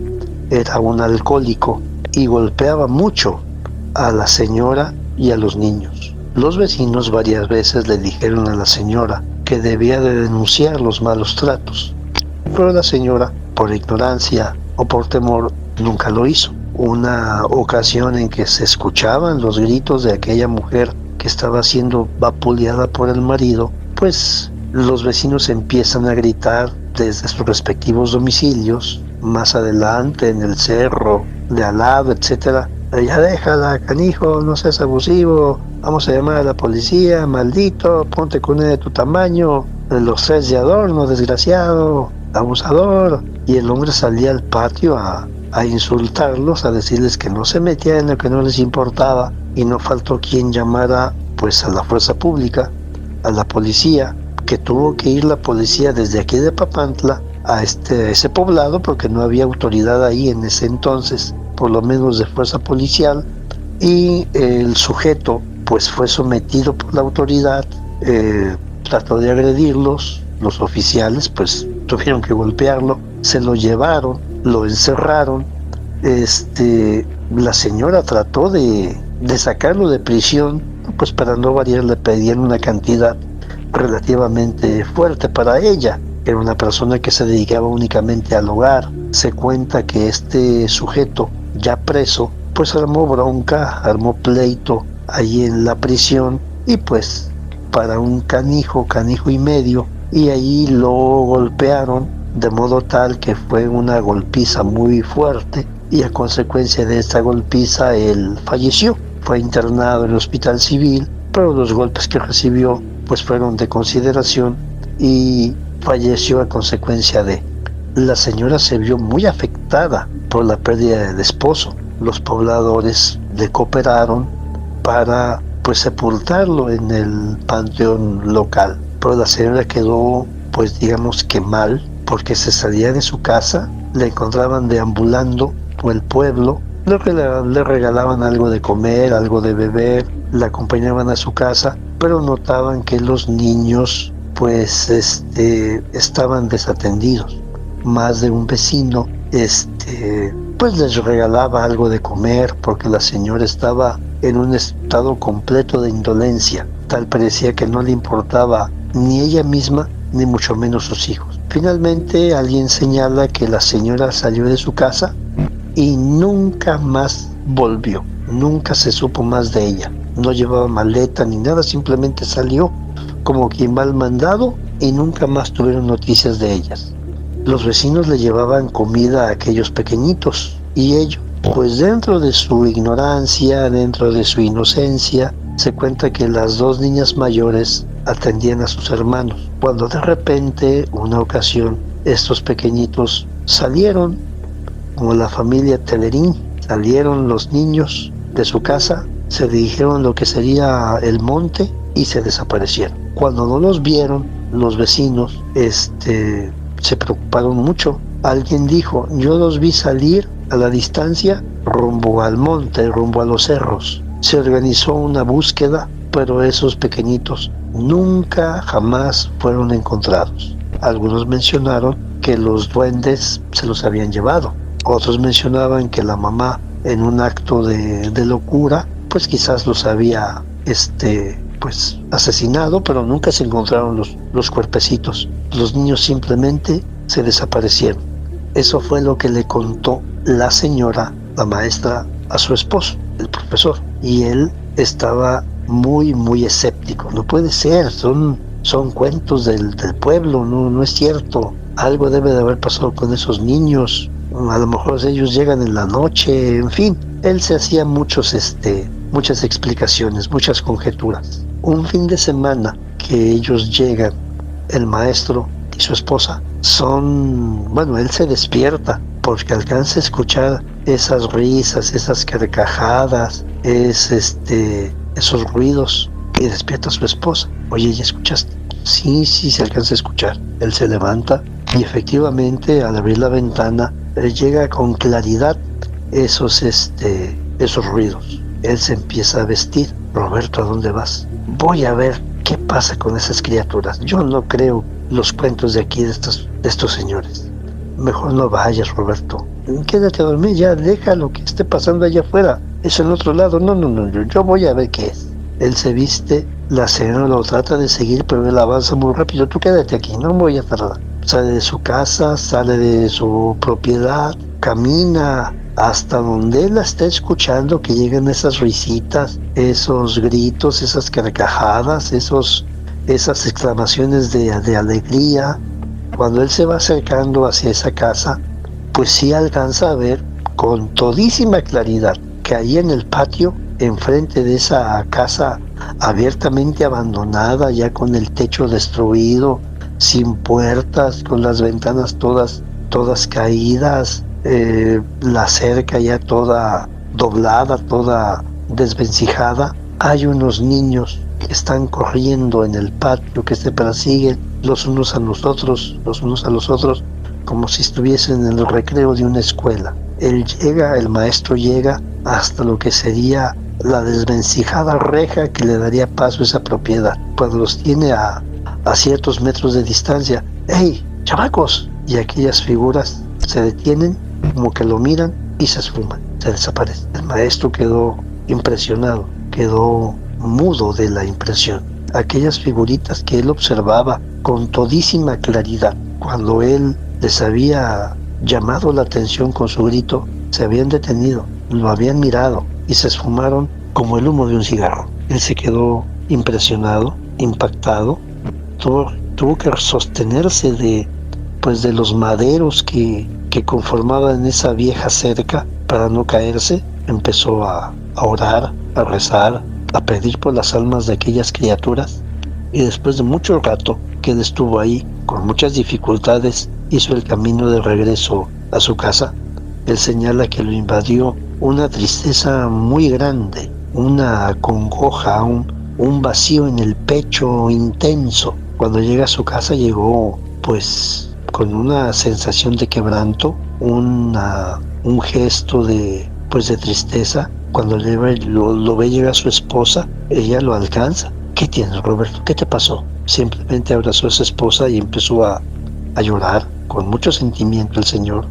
era un alcohólico y golpeaba mucho a la señora y a los niños. Los vecinos varias veces le dijeron a la señora que debía de denunciar los malos tratos, pero la señora, por ignorancia o por temor, nunca lo hizo. Una ocasión en que se escuchaban los gritos de aquella mujer que estaba siendo vapuleada por el marido, pues los vecinos empiezan a gritar desde sus respectivos domicilios, más adelante en el cerro de al lado, etcétera. Ya déjala, canijo, no seas abusivo, vamos a llamar a la policía, maldito, ponte con él de tu tamaño, los 3 de adorno, desgraciado, abusador. Y el hombre salía al patio a insultarlos, a decirles que no se metían en lo que no les importaba, y no faltó quien llamara pues a la fuerza pública, a la policía, que tuvo que ir la policía desde aquí de Papantla a ese poblado porque no había autoridad ahí en ese entonces, por lo menos de fuerza policial, y el sujeto pues fue sometido por la autoridad, trató de agredirlos, los oficiales pues tuvieron que golpearlo, se lo llevaron, lo encerraron. La señora trató de sacarlo de prisión, pues para no variar le pedían una cantidad relativamente fuerte para ella. Era una persona que se dedicaba únicamente al hogar. Se cuenta que este sujeto, ya preso, pues armó bronca, armó pleito allí en la prisión, y pues para un canijo y medio, y allí lo golpearon de modo tal que fue una golpiza muy fuerte, y a consecuencia de esta golpiza él falleció. Fue internado en el hospital civil, pero los golpes que recibió pues fueron de consideración y falleció a consecuencia de. La señora se vio muy afectada por la pérdida del esposo. Los pobladores le cooperaron para pues sepultarlo en el panteón local, pero la señora quedó pues digamos que mal, porque se salía de su casa, la encontraban deambulando por el pueblo, le regalaban algo de comer, algo de beber, la acompañaban a su casa, pero notaban que los niños pues estaban desatendidos. Más de un vecino pues les regalaba algo de comer, porque la señora estaba en un estado completo de indolencia, tal parecía que no le importaba ni ella misma ni mucho menos sus hijos. Finalmente alguien señala que la señora salió de su casa y nunca más volvió, nunca se supo más de ella. No llevaba maleta ni nada, simplemente salió como quien va al mandado, y nunca más tuvieron noticias de ellas. Los vecinos le llevaban comida a aquellos pequeñitos, y ellos, pues dentro de su ignorancia, dentro de su inocencia, se cuenta que las 2 niñas mayores atendían a sus hermanos, cuando de repente, una ocasión, estos pequeñitos salieron, como la familia Telerín, salieron los niños de su casa, se dirigieron a lo que sería el monte y se desaparecieron. Cuando no los vieron, los vecinos se preocuparon mucho, Alguien dijo, yo los vi salir a la distancia rumbo al monte, rumbo a los cerros. Se organizó una búsqueda, pero esos pequeñitos nunca jamás fueron encontrados. Algunos mencionaron que los duendes se los habían llevado. Otros mencionaban que la mamá, en un acto de locura, pues quizás los había pues asesinado, pero nunca se encontraron los cuerpecitos. Los niños simplemente se desaparecieron. Eso fue lo que le contó la señora, la maestra, a su esposo, el profesor. Y él estaba muy, muy escéptico. No puede ser, son cuentos del pueblo, no es cierto. Algo debe de haber pasado con esos niños. A lo mejor ellos llegan en la noche, en fin. Él se hacía muchas explicaciones, muchas conjeturas. Un fin de semana que ellos llegan, el maestro y su esposa, él se despierta porque alcanza a escuchar esas risas, esas carcajadas, esos ruidos, y despierta a su esposa. Oye, ¿ya escuchaste? Sí, se alcanza a escuchar. Él se levanta y efectivamente al abrir la ventana llega con claridad esos ruidos. Él se empieza a vestir. Roberto, ¿a dónde vas? Voy a ver qué pasa con esas criaturas. Yo no creo los cuentos de aquí de estos señores. Mejor no vayas, Roberto. Quédate a dormir ya, deja lo que esté pasando allá afuera. Eso en otro lado. No, yo voy a ver qué es. Él se viste, la señora lo trata de seguir, pero él avanza muy rápido. Tú quédate aquí, no voy a tardar. Sale de su casa, sale de su propiedad, camina hasta donde él la está escuchando, que llegan esas risitas, esos gritos, esas carcajadas, esas exclamaciones de alegría. Cuando él se va acercando hacia esa casa, pues sí alcanza a ver con todísima claridad que ahí en el patio, enfrente de esa casa abiertamente abandonada, ya con el techo destruido, sin puertas, con las ventanas todas caídas, la cerca ya toda doblada, toda desvencijada, hay unos niños que están corriendo en el patio, que se persiguen los unos a los otros, como si estuviesen en el recreo de una escuela. El maestro llega hasta lo que sería la desvencijada reja que le daría paso a esa propiedad. Cuando los tiene a ciertos metros de distancia, ¡hey, chamacos! Y aquellas figuras se detienen, como que lo miran y se esfuman, se desaparecen. El maestro quedó impresionado, quedó mudo de la impresión. Aquellas figuritas que él observaba con todísima claridad, cuando él les había llamado la atención con su grito, se habían detenido, lo habían mirado y se esfumaron como el humo de un cigarro. Él se quedó impresionado, impactado, tuvo que sostenerse de los maderos que conformaban esa vieja cerca para no caerse. Empezó a orar, a rezar, a pedir por las almas de aquellas criaturas, y después de mucho rato que él estuvo ahí, con muchas dificultades, hizo el camino de regreso a su casa. Él señala que lo invadió una tristeza muy grande, una congoja, un vacío en el pecho intenso. Cuando llega a su casa llegó pues con una sensación de quebranto, un gesto de tristeza. Cuando lo ve llegar a su esposa, ella lo alcanza. ¿Qué tienes, Roberto? ¿Qué te pasó? Simplemente abrazó a su esposa y empezó a llorar con mucho sentimiento el señor.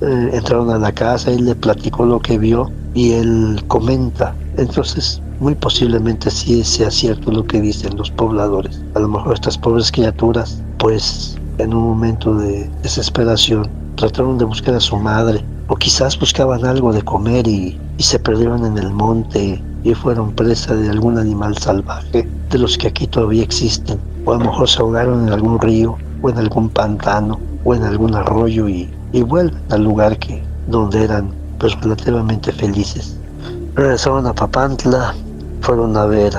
Entraron a la casa, él le platicó lo que vio y él comenta. Entonces, muy posiblemente sí sea cierto lo que dicen los pobladores. A lo mejor estas pobres criaturas, pues en un momento de desesperación, trataron de buscar a su madre, o quizás buscaban algo de comer y se perdieron en el monte y fueron presa de algún animal salvaje, de los que aquí todavía existen, o a lo mejor se ahogaron en algún río, o en algún pantano, o en algún arroyo y vuelven al lugar donde eran pues relativamente felices. Regresaron a Papantla, fueron a ver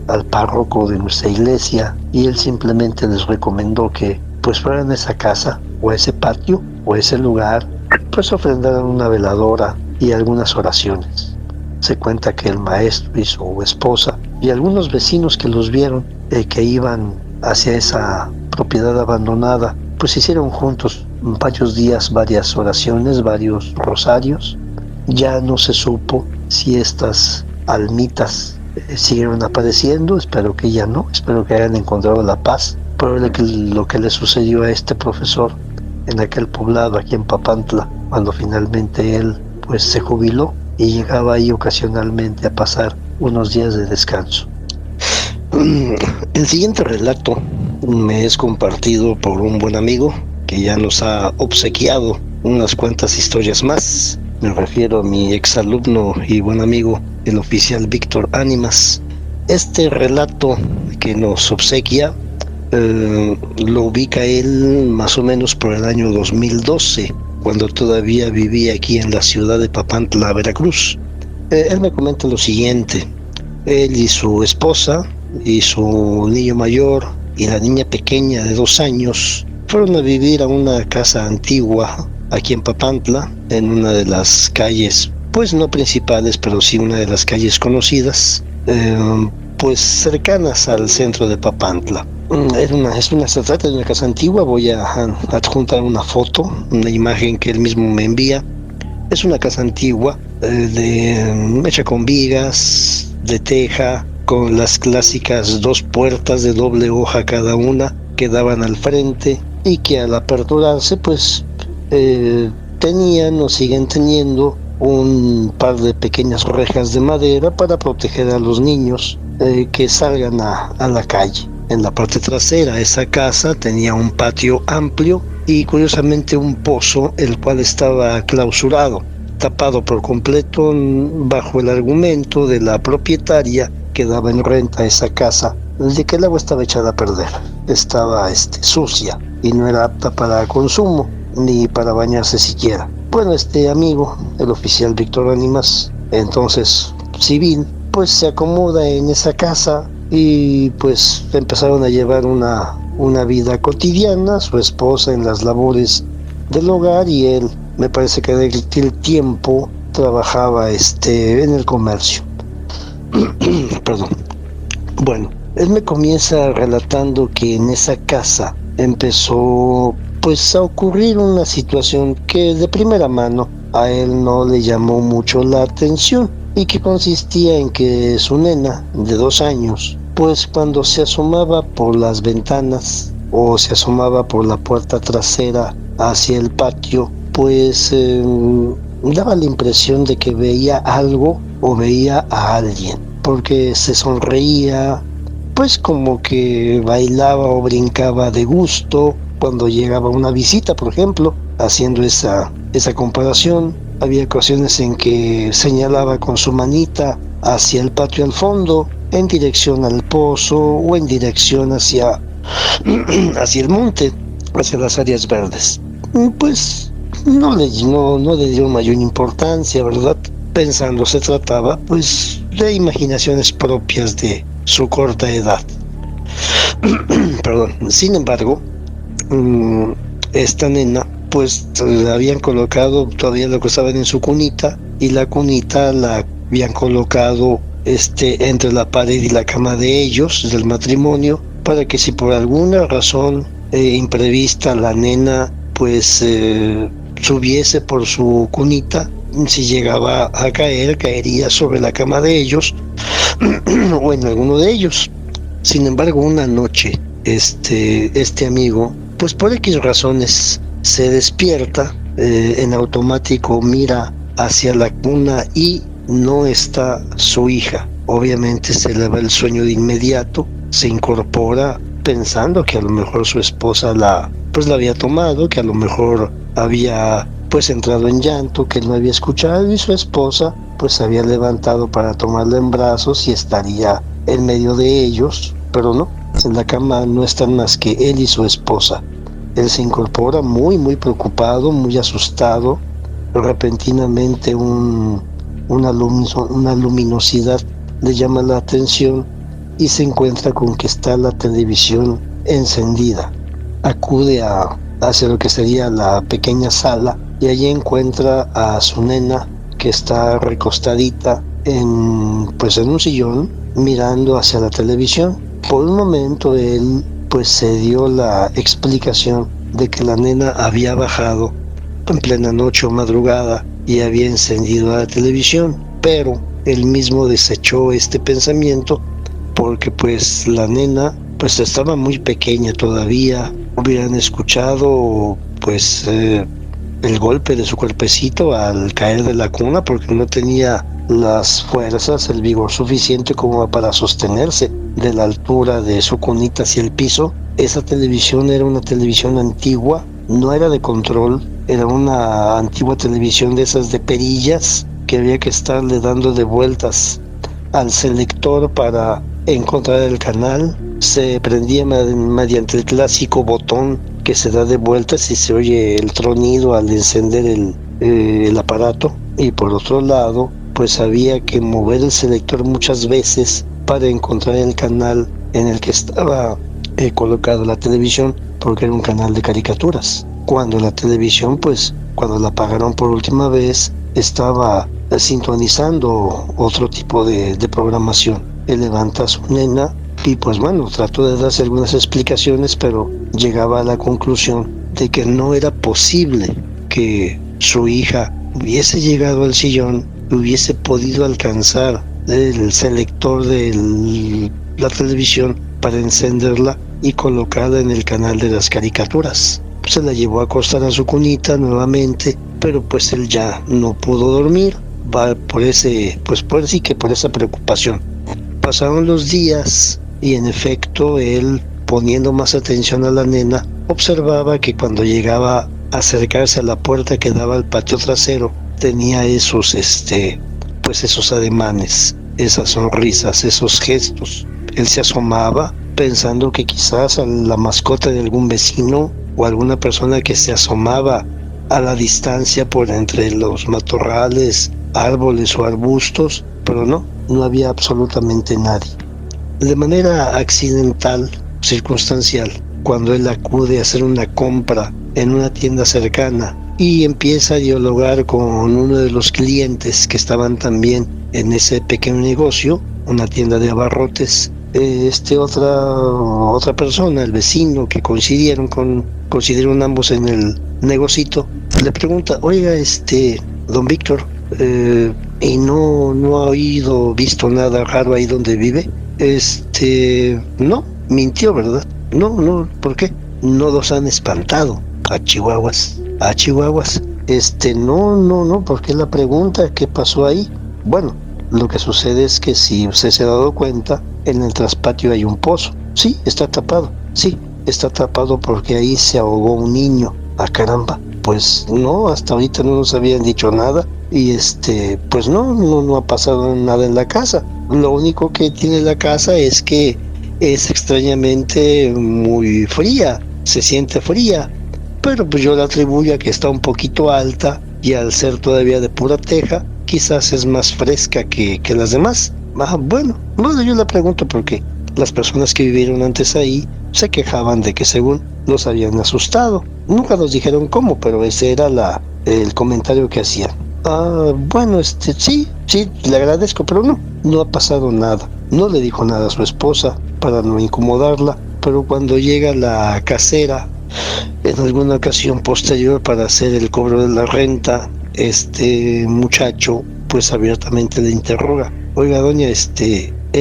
al párroco de nuestra iglesia, y él simplemente les recomendó que pues fueran a esa casa, o a ese patio, o a ese lugar, pues ofrendaran una veladora y algunas oraciones. Se cuenta que el maestro y su esposa y algunos vecinos que los vieron, que iban hacia esa propiedad abandonada, pues hicieron juntos varios días, varias oraciones, varios rosarios. Ya no se supo si estas almitas siguieron apareciendo. Espero que ya no, espero que hayan encontrado la paz. Pero lo que le sucedió a este profesor en aquel poblado aquí en Papantla, cuando finalmente él pues se jubiló y llegaba ahí ocasionalmente a pasar unos días de descanso. El siguiente relato me es compartido por un buen amigo que ya nos ha obsequiado unas cuantas historias más. Me refiero a mi exalumno y buen amigo, el oficial Víctor Ánimas. Este relato que nos obsequia lo ubica él más o menos por el año 2012, cuando todavía vivía aquí en la ciudad de Papantla, Veracruz. Él me comenta lo siguiente: él y su esposa y su niño mayor y la niña pequeña de 2 años fueron a vivir a una casa antigua aquí en Papantla, en una de las calles, pues no principales, pero sí una de las calles conocidas, pues cercanas al centro de Papantla. Se trata de una casa antigua. Voy a adjuntar una foto, una imagen que él mismo me envía. Es una casa antigua, hecha con vigas, de teja, con las clásicas 2 puertas de doble hoja cada una que daban al frente y que al aperturarse pues tenían o siguen teniendo un par de pequeñas rejas de madera para proteger a los niños que salgan a la calle. En la parte trasera esa casa tenía un patio amplio y curiosamente un pozo, el cual estaba clausurado, tapado por completo, bajo el argumento de la propietaria que daba en renta esa casa de que el agua estaba echada a perder, estaba sucia y no era apta para consumo ni para bañarse siquiera. Bueno, este amigo, el oficial Víctor Ánimas, entonces civil, pues se acomoda en esa casa y pues empezaron a llevar una vida cotidiana, su esposa en las labores del hogar y él, me parece que del tiempo trabajaba en el comercio. Perdón. Bueno, él me comienza relatando que en esa casa empezó pues a ocurrir una situación que de primera mano a él no le llamó mucho la atención y que consistía en que su nena de 2 años, pues cuando se asomaba por las ventanas o se asomaba por la puerta trasera hacia el patio, pues daba la impresión de que veía algo o veía a alguien, porque se sonreía, pues como que bailaba o brincaba de gusto cuando llegaba una visita, por ejemplo, haciendo esa comparación. Había ocasiones en que señalaba con su manita hacia el patio al fondo, en dirección al pozo o en dirección hacia el monte, hacia las áreas verdes. Pues no le dio mayor importancia, ¿verdad? Pensando se trataba pues de imaginaciones propias de su corta edad. Perdón. Sin embargo, esta nena pues la habían colocado, todavía lo acostaban en su cunita, y la cunita la habían colocado entre la pared y la cama de ellos, del matrimonio, para que si por alguna razón imprevista la nena pues subiese por su cunita, si llegaba a caer, caería sobre la cama de ellos o en alguno de ellos. Sin embargo, una noche este amigo, pues por X razones, se despierta, en automático mira hacia la cuna y no está su hija. Obviamente se le va el sueño de inmediato, se incorpora pensando que a lo mejor su esposa la había tomado, que a lo mejor había pues entrado en llanto, que él no había escuchado, y su esposa pues se había levantado para tomarla en brazos y estaría en medio de ellos, pero no, en la cama no están más que él y su esposa. Él se incorpora muy preocupado, muy asustado. Repentinamente una luminosidad le llama la atención y se encuentra con que está la televisión encendida. Acude hacia lo que sería la pequeña sala y allí encuentra a su nena, que está recostadita en un sillón mirando hacia la televisión. Por un momento él pues se dio la explicación de que la nena había bajado en plena noche o madrugada y había encendido la televisión, pero él mismo desechó este pensamiento porque pues la nena pues estaba muy pequeña todavía. Hubieran escuchado pues el golpe de su cuerpecito al caer de la cuna, porque no tenía las fuerzas, el vigor suficiente como para sostenerse de la altura de su cunita hacia el piso. Esa televisión era una televisión antigua, no era de control, era una antigua televisión de esas de perillas que había que estarle dando de vueltas al selector para encontrar el canal. Se prendía mediante el clásico botón que se da de vueltas y se oye el tronido al encender el aparato. Y por otro lado, pues había que mover el selector muchas veces para encontrar el canal en el que estaba colocada la televisión, porque era un canal de caricaturas. Cuando la televisión, pues cuando la apagaron por última vez, estaba sintonizando otro tipo de programación. Él levanta a su nena y pues bueno, trató de darse algunas explicaciones, pero llegaba a la conclusión de que no era posible que su hija hubiese llegado al sillón, hubiese podido alcanzar el selector de la televisión para encenderla y colocarla en el canal de las caricaturas. Se la llevó a acostar a su cunita nuevamente, pero pues él ya no pudo dormir, va por esa preocupación. Pasaron los días y en efecto él, poniendo más atención a la nena, observaba que cuando llegaba a acercarse a la puerta que daba al patio trasero, tenía esos ademanes, esas sonrisas, esos gestos. Él se asomaba pensando que quizás a la mascota de algún vecino o alguna persona que se asomaba a la distancia por entre los matorrales, árboles o arbustos, pero no había absolutamente nadie. De manera accidental, circunstancial, cuando él acude a hacer una compra en una tienda cercana y empieza a dialogar con uno de los clientes que estaban también en ese pequeño negocio, una tienda de abarrotes, otra persona, el vecino que coincidieron ambos en el negocito, le pregunta: oiga, don Víctor, ¿y no ha visto nada raro ahí donde vive? No, mintió, ¿verdad? No, ¿por qué? No los han espantado a chihuahuas. No, ¿por qué la pregunta? ¿Qué pasó ahí? Bueno, lo que sucede es que, si usted se ha dado cuenta, en el traspatio hay un pozo. Sí, está tapado. Sí, está tapado porque ahí se ahogó un niño. ¡Ah, caramba! Pues no, hasta ahorita no nos habían dicho nada. Y pues no ha pasado nada en la casa. Lo único que tiene la casa es que es extrañamente muy fría. Se siente fría. Pero pues yo la atribuyo a que está un poquito alta y al ser todavía de pura teja, quizás es más fresca que las demás. Bueno, yo le pregunto porque las personas que vivieron antes ahí se quejaban de que según los habían asustado. Nunca nos dijeron cómo, pero ese era el comentario que hacían. Bueno, sí, le agradezco, pero no ha pasado nada. No le dijo nada a su esposa para no incomodarla, pero cuando llega la casera en alguna ocasión posterior para hacer el cobro de la renta, este muchacho pues abiertamente le interroga: oiga, doña, ¿es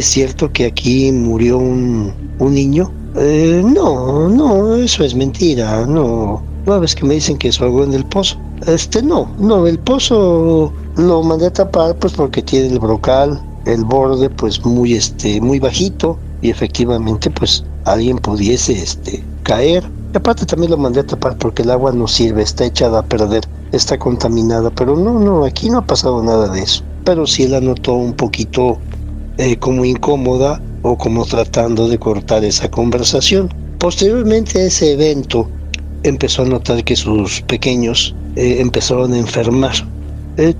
cierto que aquí murió un niño? No, eso es mentira, no ves que me dicen que se ahogó en el pozo. No, el pozo lo mandé a tapar pues porque tiene el brocal, el borde pues muy bajito, y efectivamente pues alguien pudiese caer. Y aparte también lo mandé a tapar porque el agua no sirve, está echada a perder, está contaminada, pero no, aquí no ha pasado nada de eso. Pero sí la notó un poquito como incómoda o como tratando de cortar esa conversación. Posteriormente a ese evento, empezó a notar que sus pequeños empezaron a enfermar.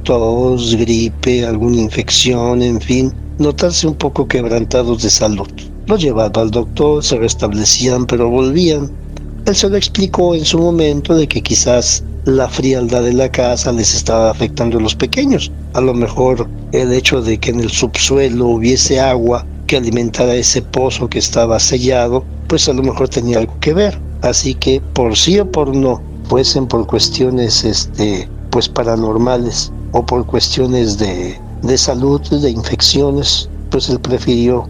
Tos, gripe, alguna infección, en fin, notarse un poco quebrantados de salud. Los llevaba al doctor, se restablecían, pero volvían. Él se lo explicó en su momento de que quizás la frialdad de la casa les estaba afectando a los pequeños. A lo mejor el hecho de que en el subsuelo hubiese agua que alimentara ese pozo que estaba sellado, pues a lo mejor tenía algo que ver. Así que por sí o por no, fuesen por cuestiones pues paranormales o por cuestiones de salud, de infecciones, pues él prefirió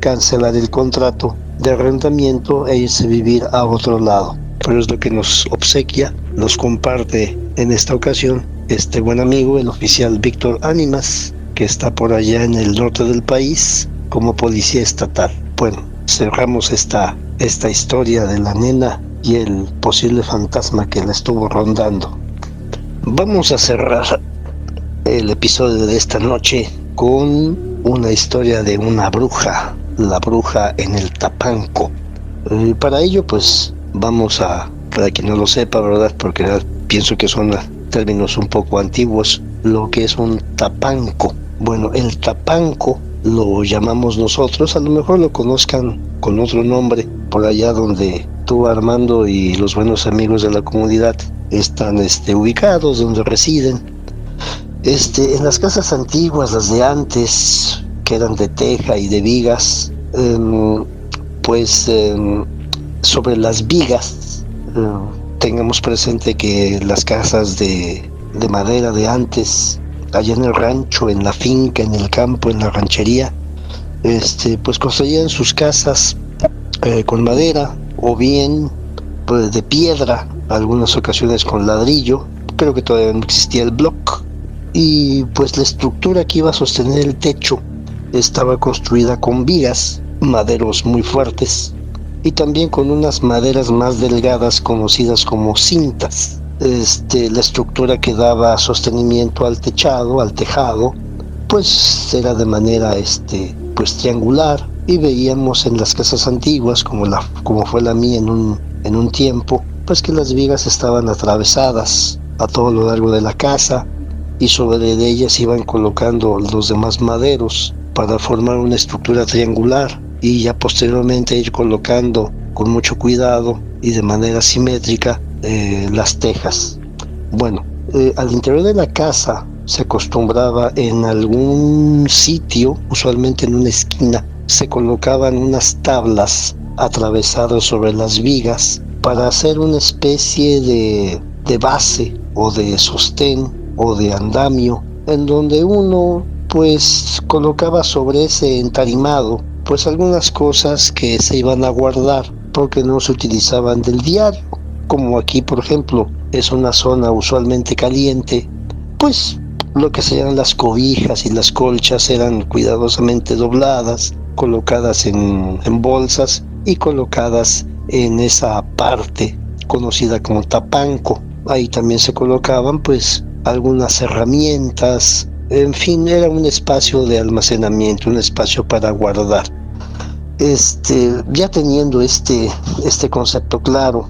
cancelar el contrato de arrendamiento e irse a vivir a otro lado. Pero es lo que nos obsequia, nos comparte en esta ocasión este buen amigo, el oficial Víctor Ánimas, que está por allá en el norte del país como policía estatal. Bueno, cerramos esta historia de la nena y el posible fantasma que la estuvo rondando. Vamos a cerrar el episodio de esta noche con una historia de una bruja, la bruja en el Tapanco. Para ello, pues vamos para quien no lo sepa, ¿verdad? Porque pienso que son términos un poco antiguos, lo que es un tapanco. Bueno, el Tapanco lo llamamos nosotros, a lo mejor lo conozcan con otro nombre, por allá donde tú, Armando, y los buenos amigos de la comunidad están ubicados, donde residen. En las casas antiguas, las de antes, que eran de teja y de vigas, sobre las vigas, tengamos presente que las casas de madera de antes, allá en el rancho, en la finca, en el campo, en la ranchería, pues construían sus casas con madera o bien pues, de piedra, algunas ocasiones con ladrillo. Creo que todavía no existía el block, y pues la estructura que iba a sostener el techo estaba construida con vigas, maderos muy fuertes, y también con unas maderas más delgadas conocidas como cintas. La estructura que daba sostenimiento al techado, al tejado, pues era de manera pues triangular, y veíamos en las casas antiguas, como fue la mía en un tiempo, pues que las vigas estaban atravesadas a todo lo largo de la casa, y sobre ellas iban colocando los demás maderos para formar una estructura triangular, y ya posteriormente ir colocando con mucho cuidado y de manera simétrica las tejas. Bueno, al interior de la casa se acostumbraba en algún sitio, usualmente en una esquina, se colocaban unas tablas atravesadas sobre las vigas para hacer una especie de base o de sostén o de andamio, en donde uno pues colocaba sobre ese entarimado pues algunas cosas que se iban a guardar porque no se utilizaban del diario, como aquí por ejemplo es una zona usualmente caliente, pues lo que serían las cobijas y las colchas eran cuidadosamente dobladas, colocadas en bolsas y colocadas en esa parte conocida como tapanco. Ahí también se colocaban pues algunas herramientas, en fin, era un espacio de almacenamiento, un espacio para guardar. Ya teniendo este concepto claro,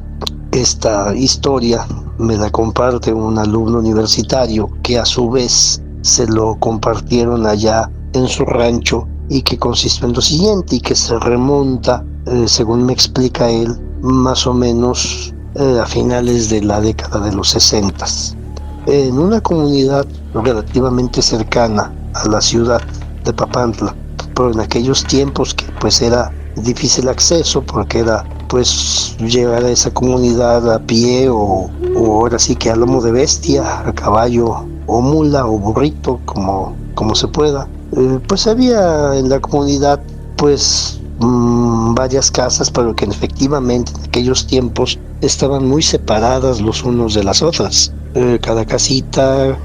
esta historia me la comparte un alumno universitario que a su vez se lo compartieron allá en su rancho, y que consistió en lo siguiente y que se remonta, según me explica él, más o menos a finales de la década de los 60. En una comunidad relativamente cercana a la ciudad de Papantla, pero en aquellos tiempos que pues era difícil acceso porque era pues llegar a esa comunidad a pie o ahora sí que a lomo de bestia, a caballo o mula o burrito, como se pueda. Pues había en la comunidad pues varias casas, pero que efectivamente en aquellos tiempos estaban muy separadas los unos de las otras. Cada casita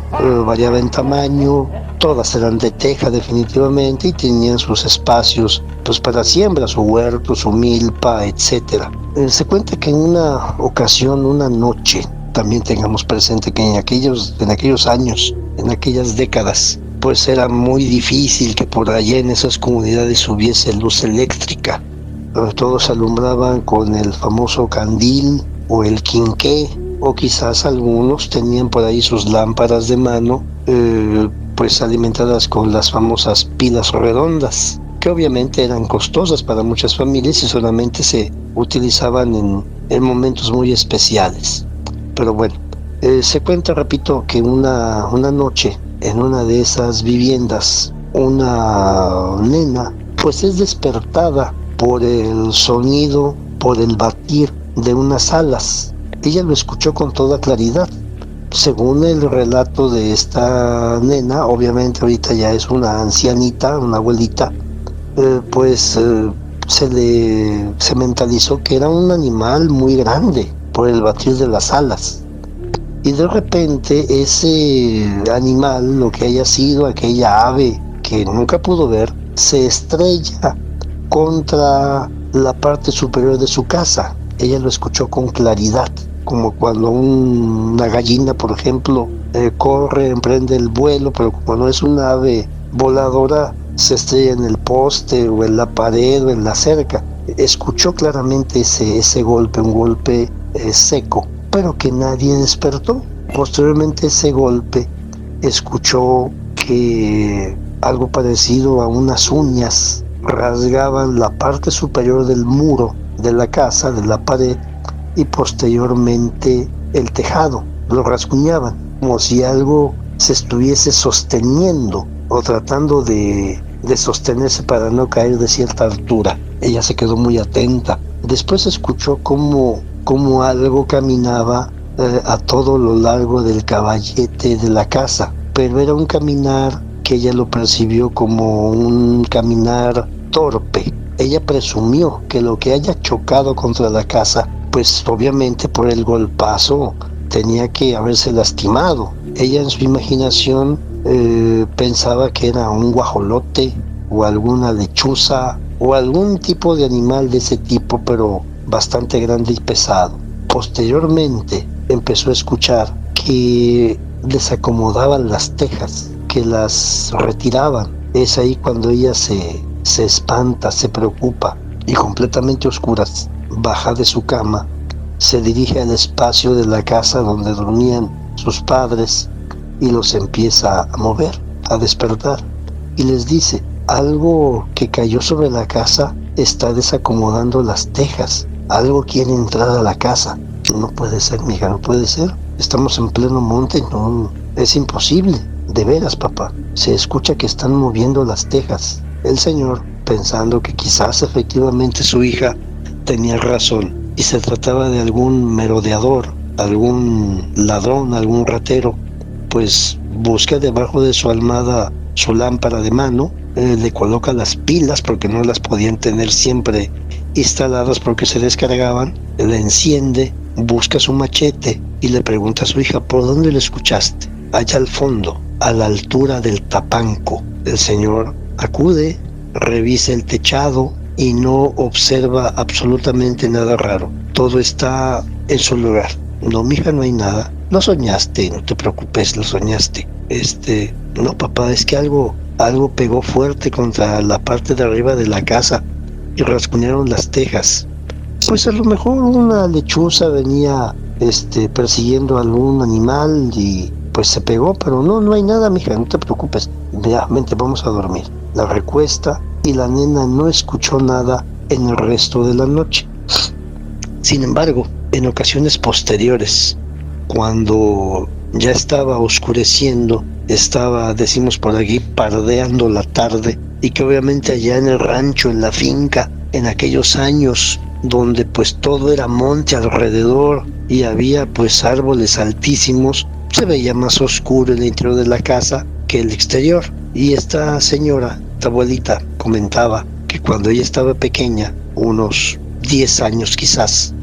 variaba en tamaño, todas eran de teja definitivamente, y tenían sus espacios pues para siembra, su huerto, su milpa, etcétera. Se cuenta que en una ocasión, una noche, también tengamos presente que en aquellos años, en aquellas décadas, pues era muy difícil que por allá en esas comunidades hubiese luz eléctrica. Todos alumbraban con el famoso candil o el quinqué, o quizás algunos tenían por ahí sus lámparas de mano, pues alimentadas con las famosas pilas redondas, que obviamente eran costosas para muchas familias y solamente se utilizaban en momentos muy especiales. Pero bueno, se cuenta, repito, que una noche en una de esas viviendas, una nena pues es despertada por el sonido por el batir de unas alas. Ella lo escuchó con toda claridad. Según el relato de esta nena, obviamente ahorita ya es una ancianita, una abuelita, se mentalizó que era un animal muy grande por el batir de las alas. Y de repente ese animal, lo que haya sido, aquella ave que nunca pudo ver, se estrella contra la parte superior de su casa. Ella lo escuchó con claridad, como cuando una gallina, por ejemplo, corre, emprende el vuelo, pero como no es una ave voladora, se estrella en el poste o en la pared o en la cerca. Escuchó claramente ese golpe, un golpe seco, pero que nadie despertó. Posteriormente ese golpe escuchó que algo parecido a unas uñas rasgaban la parte superior del muro de la casa, de la pared, y posteriormente el tejado. Lo rasguñaban, como si algo se estuviese sosteniendo o tratando de sostenerse para no caer de cierta altura. Ella se quedó muy atenta. Después escuchó como algo caminaba a todo lo largo del caballete de la casa, pero era un caminar que ella lo percibió como un caminar torpe. Ella presumió que lo que haya chocado contra la casa, pues obviamente por el golpazo tenía que haberse lastimado. Ella en su imaginación pensaba que era un guajolote o alguna lechuza o algún tipo de animal de ese tipo, pero bastante grande y pesado. Posteriormente empezó a escuchar que desacomodaban las tejas, que las retiraban. Es ahí cuando ella se espanta, se preocupa, y completamente oscuras baja de su cama, se dirige al espacio de la casa donde dormían sus padres y los empieza a mover, a despertar, y les dice: algo que cayó sobre la casa está desacomodando las tejas, algo quiere entrar a la casa. No puede ser, mija, no puede ser, estamos en pleno monte, no, es imposible. De veras, papá, se escucha que están moviendo las tejas. El señor, pensando que quizás efectivamente su hija tenía razón y se trataba de algún merodeador, algún ladrón, algún ratero, pues busca debajo de su almohada su lámpara de mano, le coloca las pilas porque no las podían tener siempre instaladas porque se descargaban, la enciende, busca su machete y le pregunta a su hija: ¿por dónde lo escuchaste? Allá al fondo, a la altura del tapanco. El señor acude, revisa el techado y no observa absolutamente nada raro. Todo está en su lugar. No, mija, no hay nada. Lo soñaste, no te preocupes, lo soñaste. No, papá, es que algo pegó fuerte contra la parte de arriba de la casa y rasguñaron las tejas. Pues a lo mejor una lechuza venía persiguiendo a algún animal y pues se pegó, pero no hay nada, mija, no te preocupes. Ya, vente, vamos a dormir. La recuesta y la nena no escuchó nada en el resto de la noche. Sin embargo, en ocasiones posteriores, cuando ya estaba oscureciendo, estaba, decimos por aquí, pardeando la tarde, y que obviamente allá en el rancho, en la finca, en aquellos años donde pues todo era monte alrededor y había pues árboles altísimos, se veía más oscuro el interior de la casa que el exterior. Y esta señora, esta abuelita, comentaba que cuando ella estaba pequeña, unos 10 años quizás,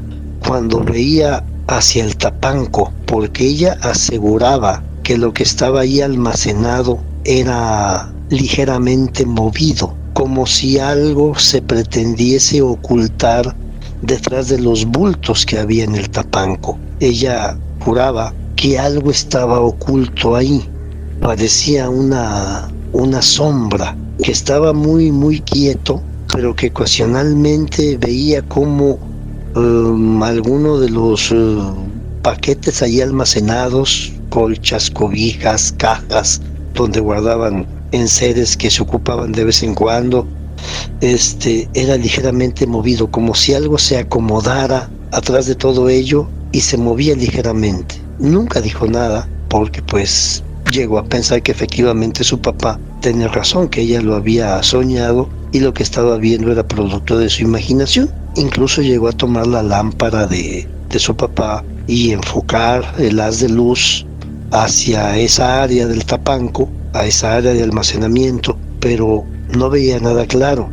cuando veía hacia el tapanco, porque ella aseguraba que lo que estaba ahí almacenado era ligeramente movido, como si algo se pretendiese ocultar detrás de los bultos que había en el tapanco. Ella juraba que algo estaba oculto ahí. Parecía una sombra que estaba muy, muy quieto, pero que ocasionalmente veía como alguno de los paquetes ahí almacenados, colchas, cobijas, cajas, donde guardaban enseres que se ocupaban de vez en cuando, era ligeramente movido, como si algo se acomodara atrás de todo ello y se movía ligeramente. Nunca dijo nada, porque pues llegó a pensar que efectivamente su papá tenía razón, que ella lo había soñado y lo que estaba viendo era producto de su imaginación. Incluso llegó a tomar la lámpara de su papá y enfocar el haz de luz hacia esa área del tapanco, a esa área de almacenamiento, pero no veía nada claro,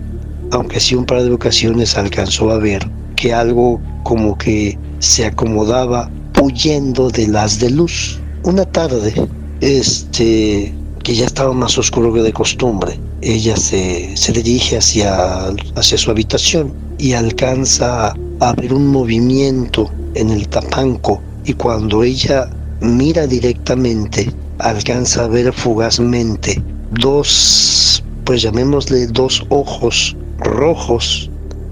aunque sí un par de ocasiones alcanzó a ver que algo como que se acomodaba huyendo del haz de luz. Una tarde, que ya estaba más oscuro que de costumbre, ella se dirige hacia su habitación y alcanza a ver un movimiento en el tapanco, y cuando ella mira directamente, alcanza a ver fugazmente dos, pues llamémosle dos ojos rojos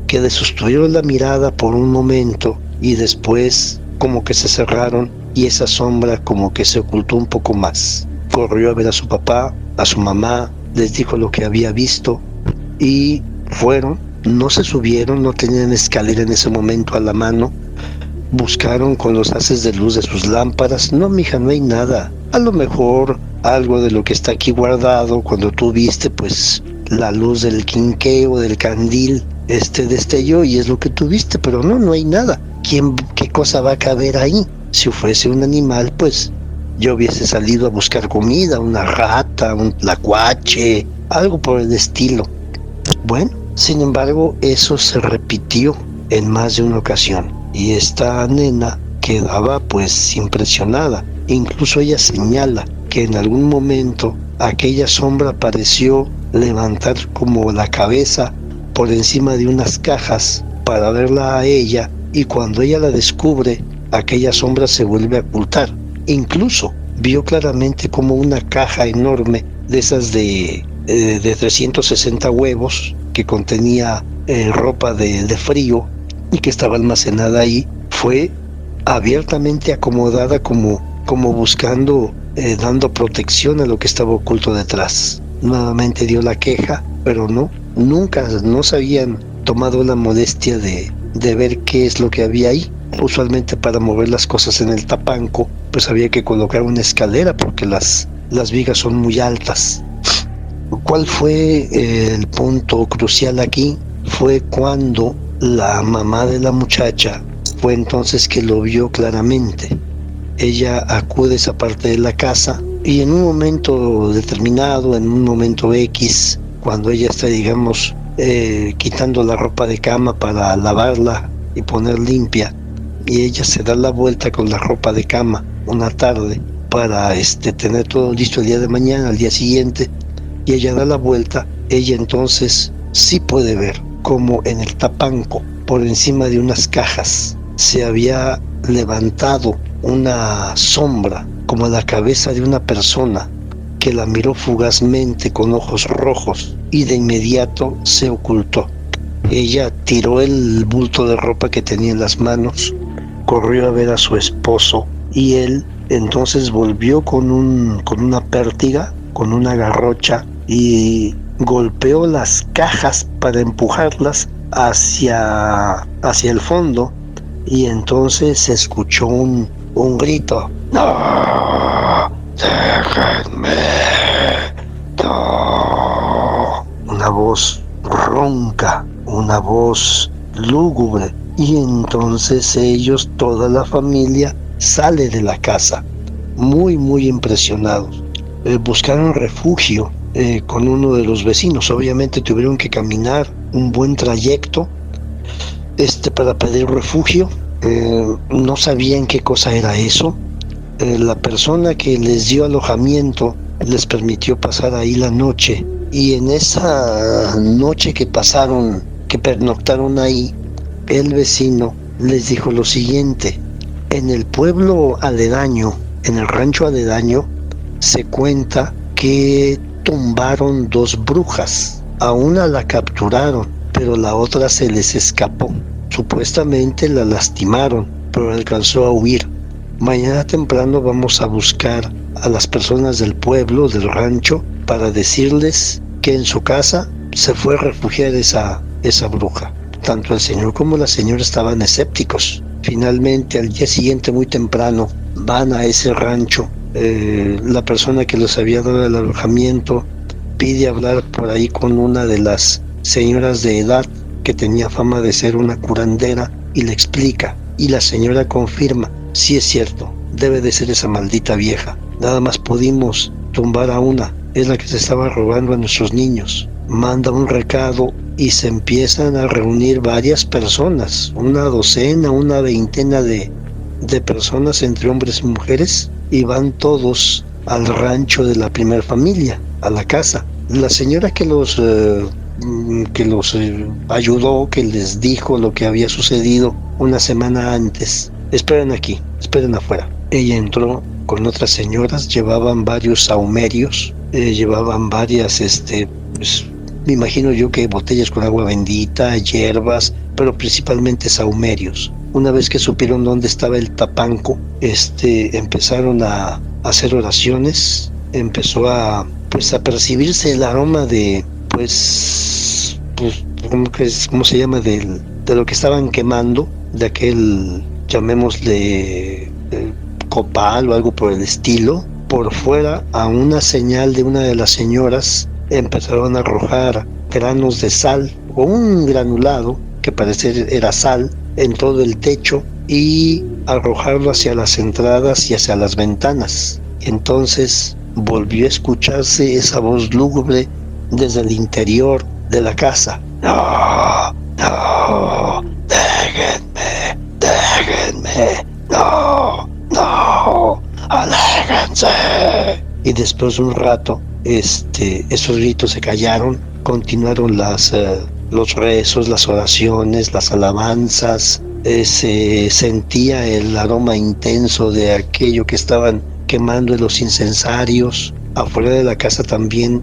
que le sostuvieron la mirada por un momento y después como que se cerraron y esa sombra como que se ocultó un poco más. Corrió a ver a su papá, a su mamá, les dijo lo que había visto y fueron. No se subieron, no tenían escalera en ese momento a la mano. Buscaron con los haces de luz de sus lámparas. No, mija, no hay nada. A lo mejor algo de lo que está aquí guardado, cuando tú viste, pues, la luz del quinqueo, del candil, destelló y es lo que tú viste, pero no hay nada. ¿Qué cosa va a caber ahí? Si fuese un animal, pues, yo hubiese salido a buscar comida, una rata, un tlacuache, algo por el estilo. Bueno, sin embargo, eso se repitió en más de una ocasión y esta nena quedaba pues impresionada. Incluso ella señala que en algún momento aquella sombra pareció levantar como la cabeza por encima de unas cajas para verla a ella, y cuando ella la descubre, aquella sombra se vuelve a ocultar. Incluso vio claramente como una caja enorme de esas de 360 huevos que contenía ropa de frío y que estaba almacenada ahí, fue abiertamente acomodada como buscando, dando protección a lo que estaba oculto detrás. Nuevamente dio la queja, pero no se habían tomado la molestia de ver qué es lo que había ahí. Usualmente para mover las cosas en el tapanco, pues había que colocar una escalera porque las vigas son muy altas. ¿Cuál fue el punto crucial aquí? Fue cuando la mamá de la muchacha fue entonces que lo vio claramente. Ella acude a esa parte de la casa y en un momento determinado, en un momento X, cuando ella está, digamos, quitando la ropa de cama para lavarla y poner limpia, y ella se da la vuelta con la ropa de cama una tarde para tener todo listo el día de mañana, al día siguiente, y ella da la vuelta, ella entonces sí puede ver como en el tapanco, por encima de unas cajas, se había levantado una sombra como la cabeza de una persona que la miró fugazmente con ojos rojos y de inmediato se ocultó. Ella tiró el bulto de ropa que tenía en las manos, corrió a ver a su esposo y él entonces volvió con una pértiga, con una garrocha, y golpeó las cajas para empujarlas hacia el fondo, y entonces se escuchó un grito. ¡No! ¡Déjenme! ¡No! Una voz ronca, una voz lúgubre, y entonces ellos, toda la familia, sale de la casa, muy impresionados. Buscaron refugio con uno de los vecinos. Obviamente tuvieron que caminar un buen trayecto para pedir refugio. No sabían qué cosa era eso. La persona que les dio alojamiento les permitió pasar ahí la noche, y en esa noche que pasaron, que pernoctaron ahí, el vecino les dijo lo siguiente: en el pueblo aledaño, en el rancho aledaño, se cuenta que tumbaron dos brujas. A una la capturaron, pero la otra se les escapó. Supuestamente la lastimaron, pero alcanzó a huir. Mañana temprano vamos a buscar a las personas del pueblo, del rancho, para decirles que en su casa se fue a refugiar esa bruja. Tanto el señor como la señora estaban escépticos. Finalmente, al día siguiente, muy temprano, van a ese rancho La persona que les había dado el alojamiento pide hablar por ahí con una de las señoras de edad que tenía fama de ser una curandera y le explica. Y la señora confirma, sí es cierto, debe de ser esa maldita vieja. Nada más pudimos tumbar a una, es la que se estaba robando a nuestros niños. Manda un recado y se empiezan a reunir varias personas, una docena, una veintena de personas entre hombres y mujeres, y van todos al rancho de la primer familia, a la casa. La señora que los ayudó, que les dijo lo que había sucedido una semana antes, esperen aquí, esperen afuera. Ella entró con otras señoras, llevaban varios saumerios, llevaban varias, pues, me imagino yo que botellas con agua bendita, hierbas, pero principalmente saumerios. Una vez que supieron dónde estaba el tapanco, empezaron a hacer oraciones, empezó a percibirse el aroma de, ¿cómo se llama? De lo que estaban quemando, de aquel, llamémosle, copal o algo por el estilo. Por fuera, a una señal de una de las señoras, empezaron a arrojar granos de sal o un granulado que parecía era sal en todo el techo y arrojarlo hacia las entradas y hacia las ventanas. Entonces volvió a escucharse esa voz lúgubre desde el interior de la casa. No, no, déjenme, no, aléjense. Y después de un rato, esos gritos se callaron, continuaron los rezos, las oraciones, las alabanzas, se sentía el aroma intenso de aquello que estaban quemando en los incensarios. Afuera de la casa también,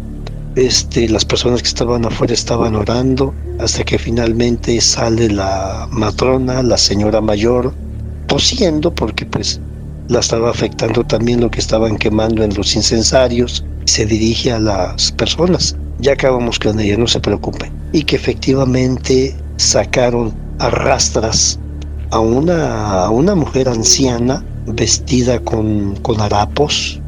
las personas que estaban afuera estaban orando, hasta que finalmente sale la matrona, la señora mayor, tosiendo porque pues la estaba afectando también lo que estaban quemando en los incensarios. Se dirige a las personas: ya acabamos con ella, no se preocupen. Y que efectivamente sacaron a rastras a una mujer anciana vestida con harapos.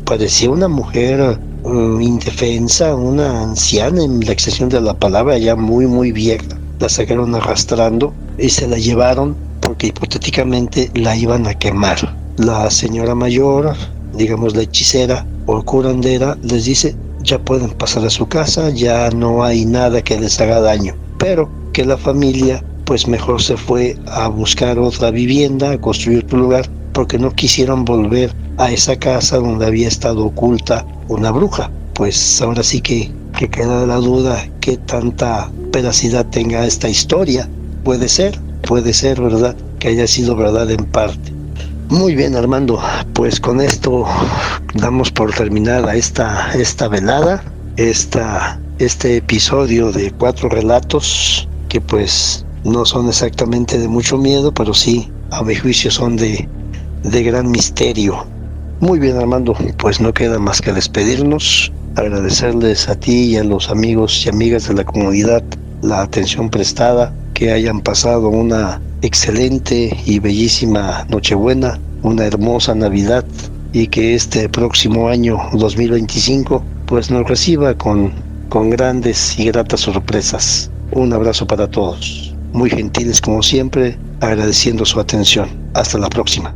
Parecía una mujer indefensa, una anciana en la extensión de la palabra, ya muy muy vieja. La sacaron arrastrando y se la llevaron porque hipotéticamente la iban a quemar. La señora mayor, digamos la hechicera o curandera, les dice: ya pueden pasar a su casa, ya no hay nada que les haga daño. Pero que la familia pues mejor se fue a buscar otra vivienda, a construir otro lugar, porque no quisieron volver a esa casa donde había estado oculta una bruja. Pues ahora sí que queda la duda qué tanta veracidad tenga esta historia. Puede ser, ¿verdad?, que haya sido verdad en parte. Muy bien, Armando, pues con esto damos por terminada esta velada, este episodio de 4 relatos que pues no son exactamente de mucho miedo, pero sí, a mi juicio, son de gran misterio. Muy bien, Armando, pues no queda más que despedirnos, agradecerles a ti y a los amigos y amigas de la comunidad la atención prestada, que hayan pasado una excelente y bellísima Nochebuena, una hermosa Navidad, y que este próximo año 2025 pues nos reciba con grandes y gratas sorpresas. Un abrazo para todos, muy gentiles como siempre, agradeciendo su atención. Hasta la próxima.